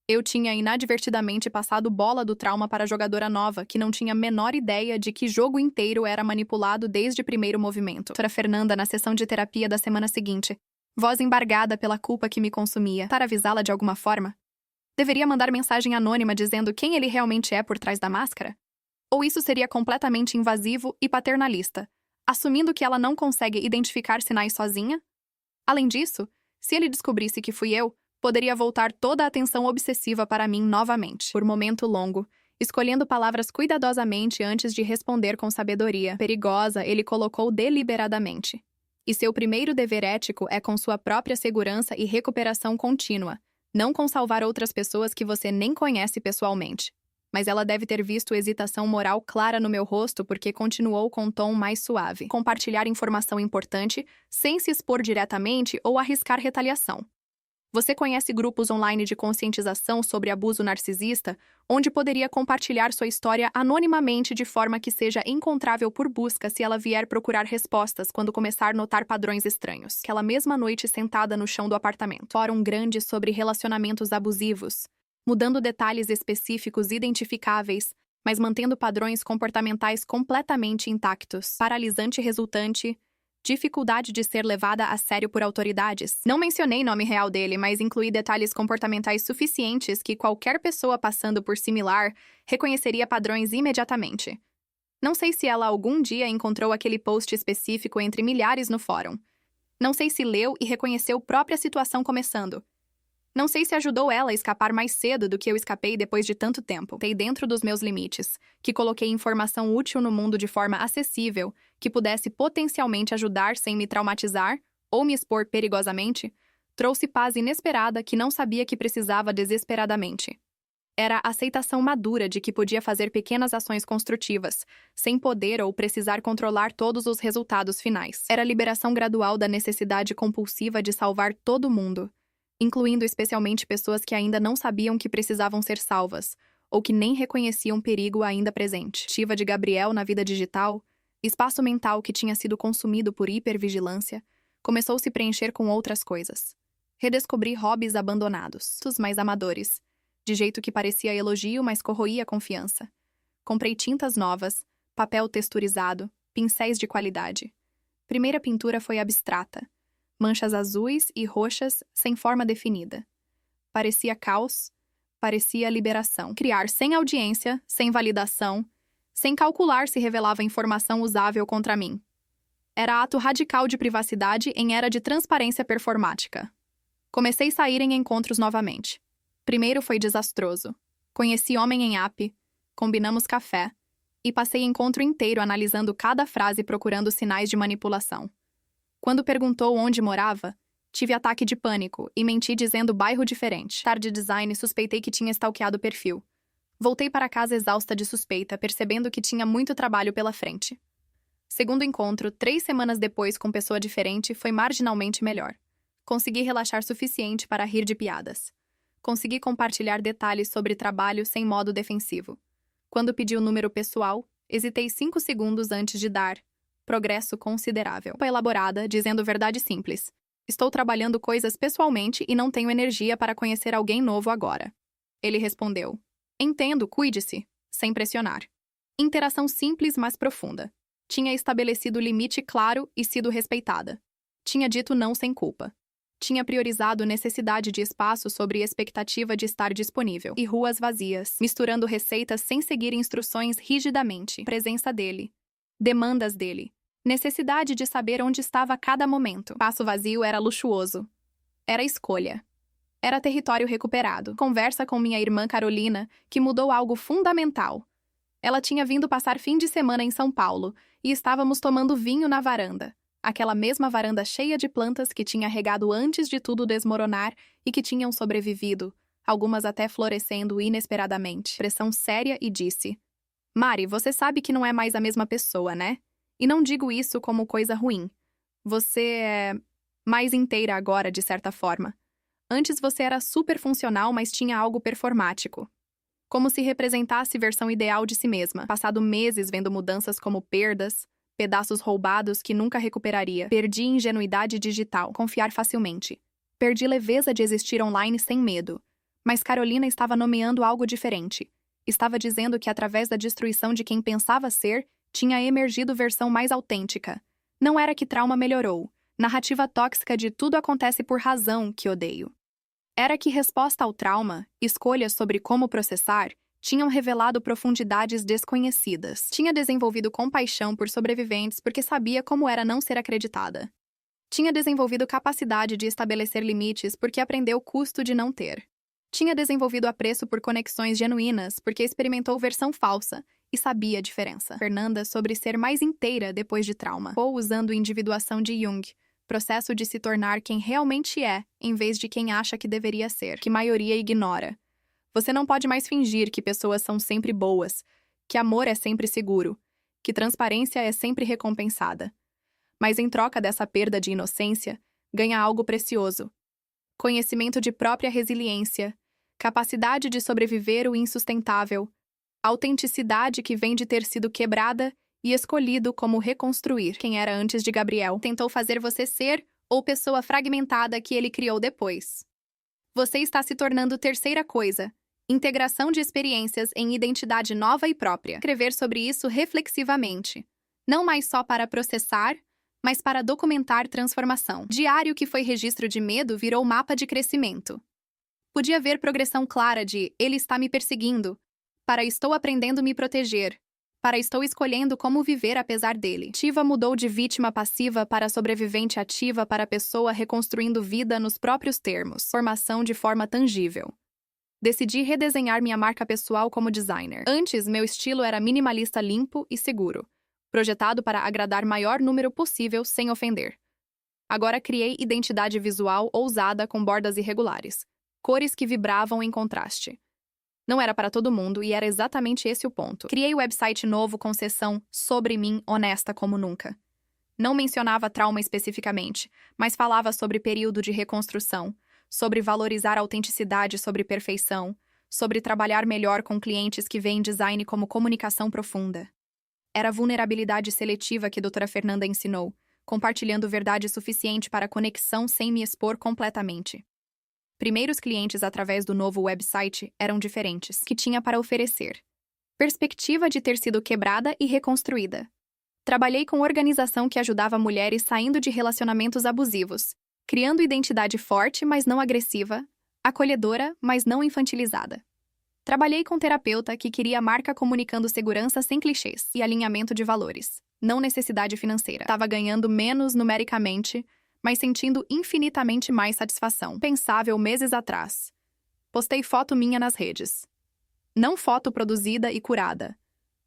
Eu tinha inadvertidamente passado bola do trauma para a jogadora nova, que não tinha a menor ideia de que jogo inteiro era manipulado desde o primeiro movimento. Doutora Fernanda, na sessão de terapia da semana seguinte, voz embargada pela culpa que me consumia. Tentar avisá-la de alguma forma? Deveria mandar mensagem anônima dizendo quem ele realmente é por trás da máscara? Ou isso seria completamente invasivo e paternalista, assumindo que ela não consegue identificar sinais sozinha? Além disso, se ele descobrisse que fui eu, poderia voltar toda a atenção obsessiva para mim novamente, por momento longo, escolhendo palavras cuidadosamente antes de responder com sabedoria. Perigosa, ele colocou deliberadamente. E seu primeiro dever ético é com sua própria segurança e recuperação contínua, não com salvar outras pessoas que você nem conhece pessoalmente. Mas ela deve ter visto hesitação moral clara no meu rosto porque continuou com um tom mais suave. Compartilhar informação importante sem se expor diretamente ou arriscar retaliação. Você conhece grupos online de conscientização sobre abuso narcisista, onde poderia compartilhar sua história anonimamente de forma que seja encontrável por busca se ela vier procurar respostas quando começar a notar padrões estranhos. Aquela mesma noite sentada no chão do apartamento. Fórum grande sobre relacionamentos abusivos, mudando detalhes específicos identificáveis, mas mantendo padrões comportamentais completamente intactos. Paralisante resultante, dificuldade de ser levada a sério por autoridades. Não mencionei nome real dele, mas incluí detalhes comportamentais suficientes que qualquer pessoa passando por similar reconheceria padrões imediatamente. Não sei se ela algum dia encontrou aquele post específico entre milhares no fórum. Não sei se leu e reconheceu própria situação começando. Não sei se ajudou ela a escapar mais cedo do que eu escapei depois de tanto tempo. Tei dentro dos meus limites, que coloquei informação útil no mundo de forma acessível, que pudesse potencialmente ajudar sem me traumatizar ou me expor perigosamente, trouxe paz inesperada que não sabia que precisava desesperadamente. Era a aceitação madura de que podia fazer pequenas ações construtivas, sem poder ou precisar controlar todos os resultados finais. Era a liberação gradual da necessidade compulsiva de salvar todo mundo, incluindo especialmente pessoas que ainda não sabiam que precisavam ser salvas, ou que nem reconheciam perigo ainda presente. Ativa de Gabriel na vida digital, espaço mental que tinha sido consumido por hipervigilância, começou a se preencher com outras coisas. Redescobri hobbies abandonados, mais amadores, de jeito que parecia elogio, mas corroía a confiança. Comprei tintas novas, papel texturizado, pincéis de qualidade. Primeira pintura foi abstrata. Manchas azuis e roxas sem forma definida. Parecia caos, parecia liberação. Criar sem audiência, sem validação, sem calcular se revelava informação usável contra mim. Era ato radical de privacidade em era de transparência performática. Comecei a sair em encontros novamente. Primeiro foi desastroso. Conheci homem em app, combinamos café, e passei encontro inteiro analisando cada frase e procurando sinais de manipulação. Quando perguntou onde morava, tive ataque de pânico e menti dizendo bairro diferente. Tarde design, suspeitei que tinha stalkeado o perfil. Voltei para casa exausta de suspeita, percebendo que tinha muito trabalho pela frente. Segundo encontro, 3 semanas depois com pessoa diferente, foi marginalmente melhor. Consegui relaxar suficiente para rir de piadas. Consegui compartilhar detalhes sobre trabalho sem modo defensivo. Quando pedi o número pessoal, hesitei 5 segundos antes de dar. Progresso considerável. Elaborada, dizendo verdade simples. Estou trabalhando coisas pessoalmente e não tenho energia para conhecer alguém novo agora. Ele respondeu. Entendo, cuide-se, sem pressionar. Interação simples, mas profunda. Tinha estabelecido limite claro e sido respeitada. Tinha dito não sem culpa. Tinha priorizado necessidade de espaço sobre expectativa de estar disponível. E ruas vazias, misturando receitas sem seguir instruções rigidamente. Presença dele. Demandas dele. Necessidade de saber onde estava a cada momento. Espaço vazio era luxuoso. Era escolha. Era território recuperado. Conversa com minha irmã Carolina, que mudou algo fundamental. Ela tinha vindo passar fim de semana em São Paulo e estávamos tomando vinho na varanda. Aquela mesma varanda cheia de plantas que tinha regado antes de tudo desmoronar e que tinham sobrevivido, algumas até florescendo inesperadamente. Pressão séria e disse: Mari, você sabe que não é mais a mesma pessoa, né? E não digo isso como coisa ruim. Você é mais inteira agora, de certa forma. Antes você era super funcional, mas tinha algo performático. Como se representasse versão ideal de si mesma. Passado meses vendo mudanças como perdas, pedaços roubados que nunca recuperaria. Perdi ingenuidade digital, confiar facilmente. Perdi leveza de existir online sem medo. Mas Carolina estava nomeando algo diferente. Estava dizendo que através da destruição de quem pensava ser, tinha emergido versão mais autêntica. Não era que trauma melhorou. Narrativa tóxica de tudo acontece por razão que odeio. Era que resposta ao trauma, escolhas sobre como processar, tinham revelado profundidades desconhecidas. Tinha desenvolvido compaixão por sobreviventes porque sabia como era não ser acreditada. Tinha desenvolvido capacidade de estabelecer limites porque aprendeu o custo de não ter. Tinha desenvolvido apreço por conexões genuínas porque experimentou versão falsa e sabia a diferença. Fernanda sobre ser mais inteira depois de trauma. Ou usando individuação de Jung, processo de se tornar quem realmente é, em vez de quem acha que deveria ser, que maioria ignora. Você não pode mais fingir que pessoas são sempre boas, que amor é sempre seguro, que transparência é sempre recompensada. Mas em troca dessa perda de inocência, ganha algo precioso. Conhecimento de própria resiliência, capacidade de sobreviver o insustentável, autenticidade que vem de ter sido quebrada e escolhido como reconstruir quem era antes de Gabriel. Tentou fazer você ser ou pessoa fragmentada que ele criou depois. Você está se tornando terceira coisa. Integração de experiências em identidade nova e própria. Escrever sobre isso reflexivamente. Não mais só para processar, mas para documentar transformação. Diário que foi registro de medo virou mapa de crescimento. Podia ver progressão clara de ele está me perseguindo, para estou aprendendo a me proteger, para estou escolhendo como viver apesar dele. Ativa mudou de vítima passiva para sobrevivente ativa para pessoa reconstruindo vida nos próprios termos. Formação de forma tangível. Decidi redesenhar minha marca pessoal como designer. Antes, meu estilo era minimalista limpo e seguro, projetado para agradar maior número possível sem ofender. Agora criei identidade visual ousada com bordas irregulares, cores que vibravam em contraste. Não era para todo mundo e era exatamente esse o ponto. Criei um website novo com seção Sobre mim, honesta como nunca. Não mencionava trauma especificamente, mas falava sobre período de reconstrução, sobre valorizar a autenticidade sobre perfeição, sobre trabalhar melhor com clientes que veem design como comunicação profunda. Era a vulnerabilidade seletiva que a doutora Fernanda ensinou, compartilhando verdade suficiente para conexão sem me expor completamente. Primeiros clientes através do novo website eram diferentes, que tinha para oferecer. Perspectiva de ter sido quebrada e reconstruída. Trabalhei com organização que ajudava mulheres saindo de relacionamentos abusivos, criando identidade forte, mas não agressiva, acolhedora, mas não infantilizada. Trabalhei com terapeuta que queria marca comunicando segurança sem clichês e alinhamento de valores. não necessidade financeira. Estava ganhando menos numericamente, mas sentindo infinitamente mais satisfação. Pensável meses atrás. Postei foto minha nas redes. Não foto produzida e curada.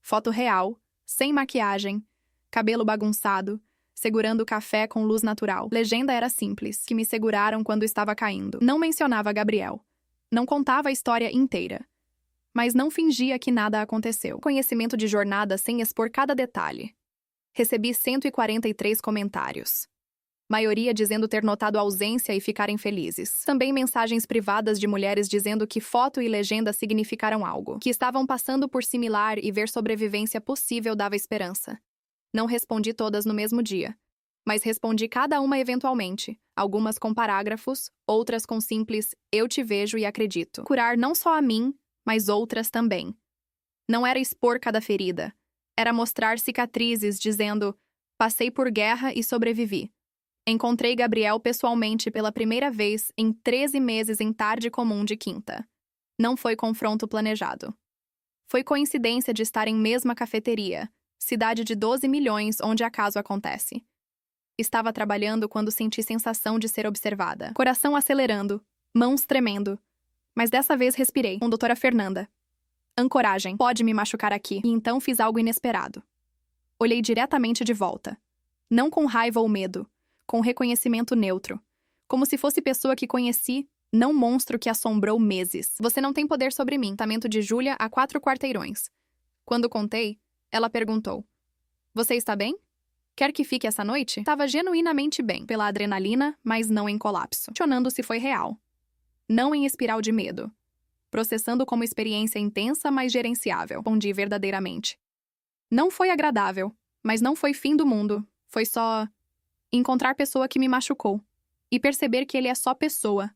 Foto real, sem maquiagem, cabelo bagunçado, segurando o café com luz natural. Legenda era simples, que me seguraram quando estava caindo. Não mencionava Gabriel. Não contava a história inteira. Mas não fingia que nada aconteceu. Conhecimento de jornada sem expor cada detalhe. Recebi 143 comentários. Maioria dizendo ter notado a ausência e ficarem felizes. Também mensagens privadas de mulheres dizendo que foto e legenda significaram algo, que estavam passando por similar e ver sobrevivência possível dava esperança. Não respondi todas no mesmo dia, mas respondi cada uma eventualmente, algumas com parágrafos, outras com simples "eu te vejo e acredito". Curar não só a mim, mas outras também. Não era expor cada ferida, era mostrar cicatrizes dizendo "passei por guerra e sobrevivi". Encontrei Gabriel pessoalmente pela primeira vez em 13 meses em tarde comum de quinta. Não foi confronto planejado. Foi coincidência de estar em mesma cafeteria, cidade de 12 milhões onde acaso acontece. Estava trabalhando quando senti sensação de ser observada. Coração acelerando, mãos tremendo. Mas dessa vez respirei, com doutora Fernanda. Ancoragem, pode me machucar aqui. E então fiz algo inesperado. Olhei diretamente de volta. Não com raiva ou medo, com reconhecimento neutro. Como se fosse pessoa que conheci, não monstro que assombrou meses. Você não tem poder sobre mim. Tamento de Júlia a 4 quarteirões. Quando contei, ela perguntou: "Você está bem? Quer que fique essa noite?" Estava genuinamente bem, pela adrenalina, mas não em colapso. Questionando se foi real. Não em espiral de medo. Processando como experiência intensa, mas gerenciável. Respondi verdadeiramente. Não foi agradável, mas não foi fim do mundo. Foi só encontrar pessoa que me machucou. E perceber que ele é só pessoa,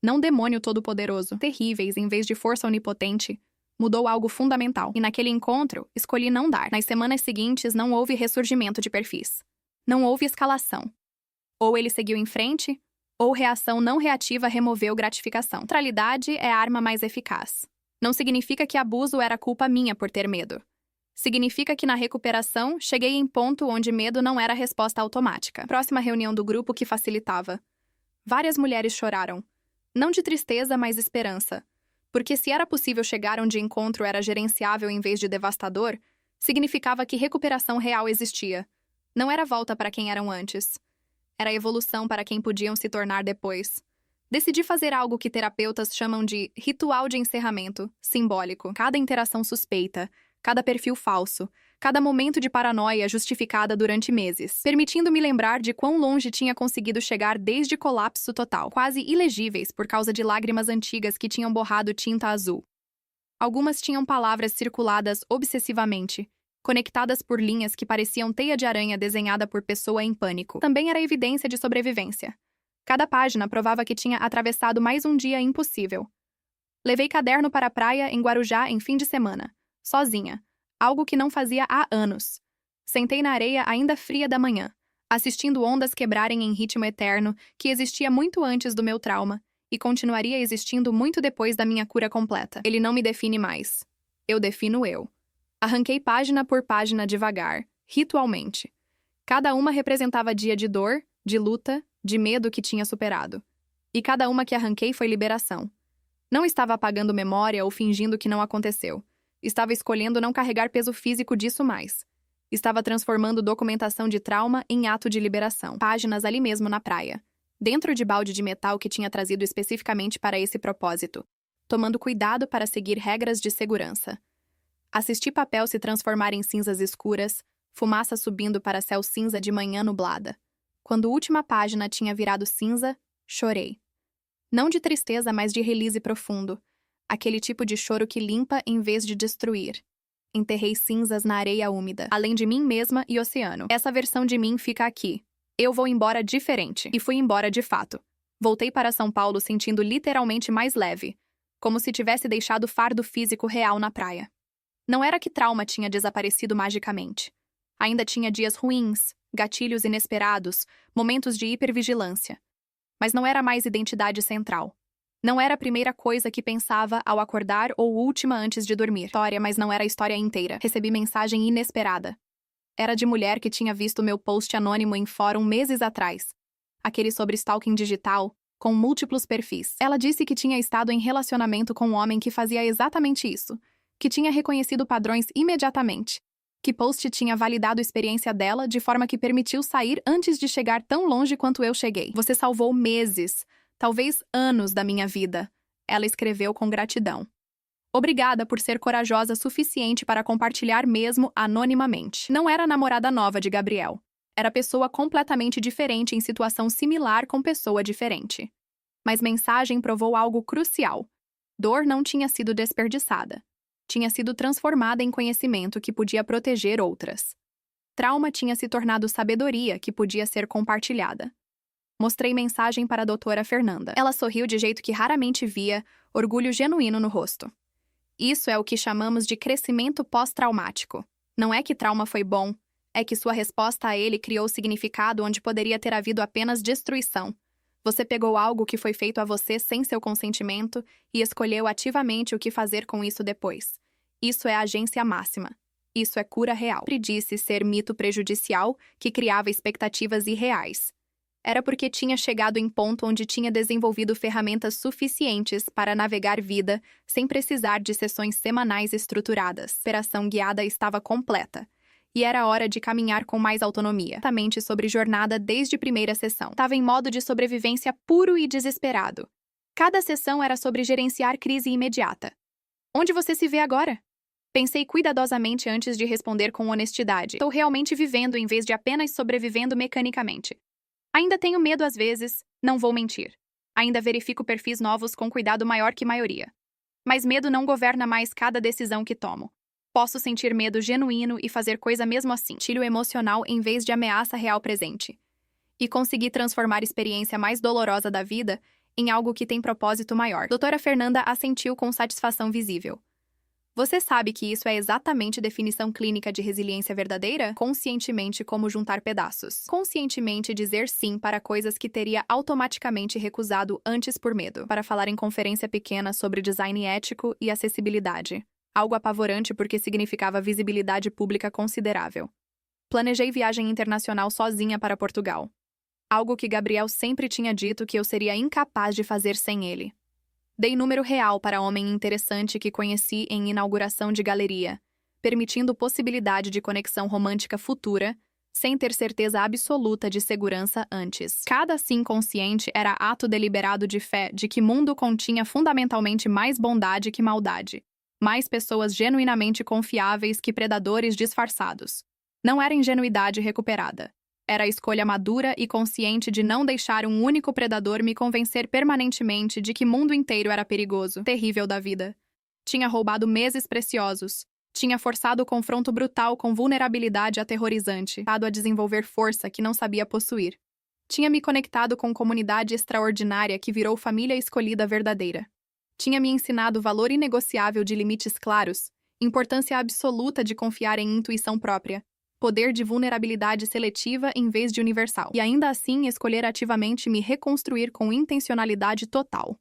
não demônio todo-poderoso. Terríveis em vez de força onipotente. Mudou algo fundamental. E naquele encontro, escolhi não dar. Nas semanas seguintes, não houve ressurgimento de perfis. Não houve escalação. Ou ele seguiu em frente, ou reação não reativa removeu gratificação. Neutralidade é a arma mais eficaz. Não significa que abuso era culpa minha por ter medo. Significa que na recuperação, cheguei em ponto onde medo não era resposta automática. Próxima reunião do grupo que facilitava. Várias mulheres choraram. Não de tristeza, mas esperança. Porque se era possível chegar onde encontro era gerenciável em vez de devastador, significava que recuperação real existia. Não era volta para quem eram antes. Era evolução para quem podiam se tornar depois. Decidi fazer algo que terapeutas chamam de ritual de encerramento, simbólico. Cada interação suspeita, cada perfil falso, cada momento de paranoia justificada durante meses, permitindo-me lembrar de quão longe tinha conseguido chegar desde colapso total, quase ilegíveis por causa de lágrimas antigas que tinham borrado tinta azul. Algumas tinham palavras circuladas obsessivamente, conectadas por linhas que pareciam teia de aranha desenhada por pessoa em pânico. Também era evidência de sobrevivência. Cada página provava que tinha atravessado mais um dia impossível. Levei caderno para a praia em Guarujá em fim de semana. Sozinha, algo que não fazia há anos. Sentei na areia ainda fria da manhã, assistindo ondas quebrarem em ritmo eterno que existia muito antes do meu trauma e continuaria existindo muito depois da minha cura completa. Ele não me define mais. Eu defino eu. Arranquei página por página devagar, ritualmente. Cada uma representava dia de dor, de luta, de medo que tinha superado. E cada uma que arranquei foi liberação. Não estava apagando memória ou fingindo que não aconteceu. Estava escolhendo não carregar peso físico disso mais. Estava transformando documentação de trauma em ato de liberação. Páginas ali mesmo na praia, dentro de balde de metal que tinha trazido especificamente para esse propósito, tomando cuidado para seguir regras de segurança. Assisti papel se transformar em cinzas escuras, fumaça subindo para céu cinza de manhã nublada. Quando a última página tinha virado cinza, chorei. Não de tristeza, mas de release profundo. Aquele tipo de choro que limpa em vez de destruir. Enterrei cinzas na areia úmida, além de mim mesma e oceano. Essa versão de mim fica aqui. Eu vou embora diferente. E fui embora de fato. Voltei para São Paulo sentindo literalmente mais leve, como se tivesse deixado o fardo físico real na praia. Não era que trauma tinha desaparecido magicamente. Ainda tinha dias ruins, gatilhos inesperados, momentos de hipervigilância. Mas não era mais identidade central. Não era a primeira coisa que pensava ao acordar ou última antes de dormir. História, mas não era a história inteira. Recebi mensagem inesperada. Era de mulher que tinha visto meu post anônimo em fórum meses atrás. Aquele sobre stalking digital, com múltiplos perfis. Ela disse que tinha estado em relacionamento com um homem que fazia exatamente isso, que tinha reconhecido padrões imediatamente, que post tinha validado a experiência dela de forma que permitiu sair antes de chegar tão longe quanto eu cheguei. Você salvou meses, talvez anos da minha vida, ela escreveu com gratidão. Obrigada por ser corajosa suficiente para compartilhar mesmo anonimamente. Não era a namorada nova de Gabriel. Era pessoa completamente diferente em situação similar com pessoa diferente. Mas mensagem provou algo crucial. Dor não tinha sido desperdiçada. Tinha sido transformada em conhecimento que podia proteger outras. Trauma tinha se tornado sabedoria que podia ser compartilhada. Mostrei mensagem para a doutora Fernanda. Ela sorriu de jeito que raramente via, orgulho genuíno no rosto. Isso é o que chamamos de crescimento pós-traumático. Não é que trauma foi bom, é que sua resposta a ele criou significado onde poderia ter havido apenas destruição. Você pegou algo que foi feito a você sem seu consentimento e escolheu ativamente o que fazer com isso depois. Isso é agência máxima. Isso é cura real. Sempre disse ser mito prejudicial que criava expectativas irreais. Era porque tinha chegado em ponto onde tinha desenvolvido ferramentas suficientes para navegar vida sem precisar de sessões semanais estruturadas. A operação guiada estava completa. E era hora de caminhar com mais autonomia. Exatamente sobre jornada desde primeira sessão. Estava em modo de sobrevivência puro e desesperado. Cada sessão era sobre gerenciar crise imediata. Onde você se vê agora? Pensei cuidadosamente antes de responder com honestidade. Estou realmente vivendo em vez de apenas sobrevivendo mecanicamente. Ainda tenho medo às vezes, não vou mentir. Ainda verifico perfis novos com cuidado maior que maioria. Mas medo não governa mais cada decisão que tomo. Posso sentir medo genuíno e fazer coisa mesmo assim. Gatilho emocional em vez de ameaça real presente. E conseguir transformar a experiência mais dolorosa da vida em algo que tem propósito maior. Doutora Fernanda assentiu com satisfação visível. Você sabe que isso é exatamente definição clínica de resiliência verdadeira? Conscientemente como juntar pedaços. Conscientemente dizer sim para coisas que teria automaticamente recusado antes por medo. Para falar em conferência pequena sobre design ético e acessibilidade. Algo apavorante porque significava visibilidade pública considerável. Planejei viagem internacional sozinha para Portugal. Algo que Gabriel sempre tinha dito que eu seria incapaz de fazer sem ele. Dei número real para homem interessante que conheci em inauguração de galeria, permitindo possibilidade de conexão romântica futura, sem ter certeza absoluta de segurança antes. Cada sim consciente era ato deliberado de fé de que mundo continha fundamentalmente mais bondade que maldade. Mais pessoas genuinamente confiáveis que predadores disfarçados. Não era ingenuidade recuperada. Era a escolha madura e consciente de não deixar um único predador me convencer permanentemente de que mundo inteiro era perigoso, terrível da vida. Tinha roubado meses preciosos. Tinha forçado o confronto brutal com vulnerabilidade aterrorizante, dado a desenvolver força que não sabia possuir. Tinha me conectado com comunidade extraordinária que virou família escolhida verdadeira. Tinha me ensinado o valor inegociável de limites claros, importância absoluta de confiar em intuição própria, poder de vulnerabilidade seletiva em vez de universal, e ainda assim escolher ativamente me reconstruir com intencionalidade total.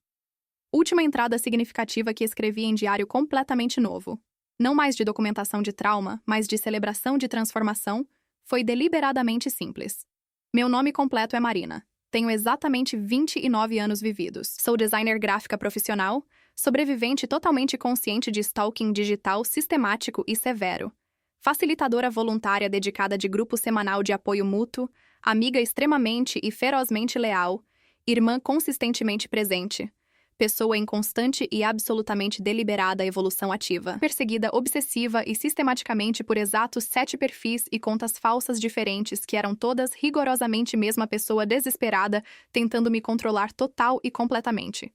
Última entrada significativa que escrevi em diário completamente novo. Não mais de documentação de trauma, mas de celebração de transformação, foi deliberadamente simples. Meu nome completo é Marina. Tenho exatamente 29 anos vividos. Sou designer gráfica profissional, sobrevivente totalmente consciente de stalking digital sistemático e severo, facilitadora voluntária dedicada de grupo semanal de apoio mútuo, amiga extremamente e ferozmente leal, irmã consistentemente presente, pessoa em constante e absolutamente deliberada evolução ativa, perseguida obsessiva e sistematicamente por exatos 7 perfis e contas falsas diferentes que eram todas rigorosamente mesma pessoa desesperada tentando me controlar total e completamente.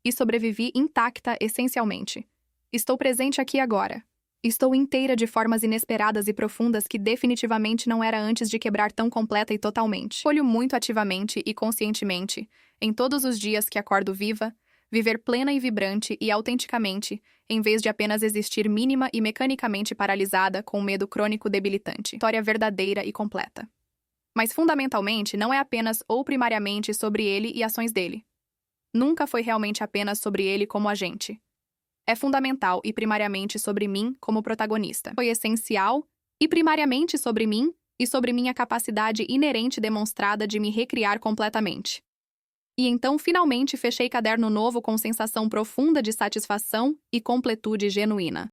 E sobrevivi intacta essencialmente. Estou presente aqui agora. Estou inteira de formas inesperadas e profundas que definitivamente não era antes de quebrar tão completa e totalmente. Escolho muito ativamente e conscientemente, em todos os dias que acordo viva, viver plena e vibrante e autenticamente, em vez de apenas existir mínima e mecanicamente paralisada com um medo crônico debilitante. História verdadeira e completa. Mas fundamentalmente não é apenas ou primariamente sobre ele e ações dele. Nunca foi realmente apenas sobre ele como agente. É fundamental e primariamente sobre mim como protagonista. Foi essencial E primariamente sobre mim e sobre minha capacidade inerente demonstrada de me recriar completamente. E então finalmente fechei caderno novo com sensação profunda de satisfação e completude genuína.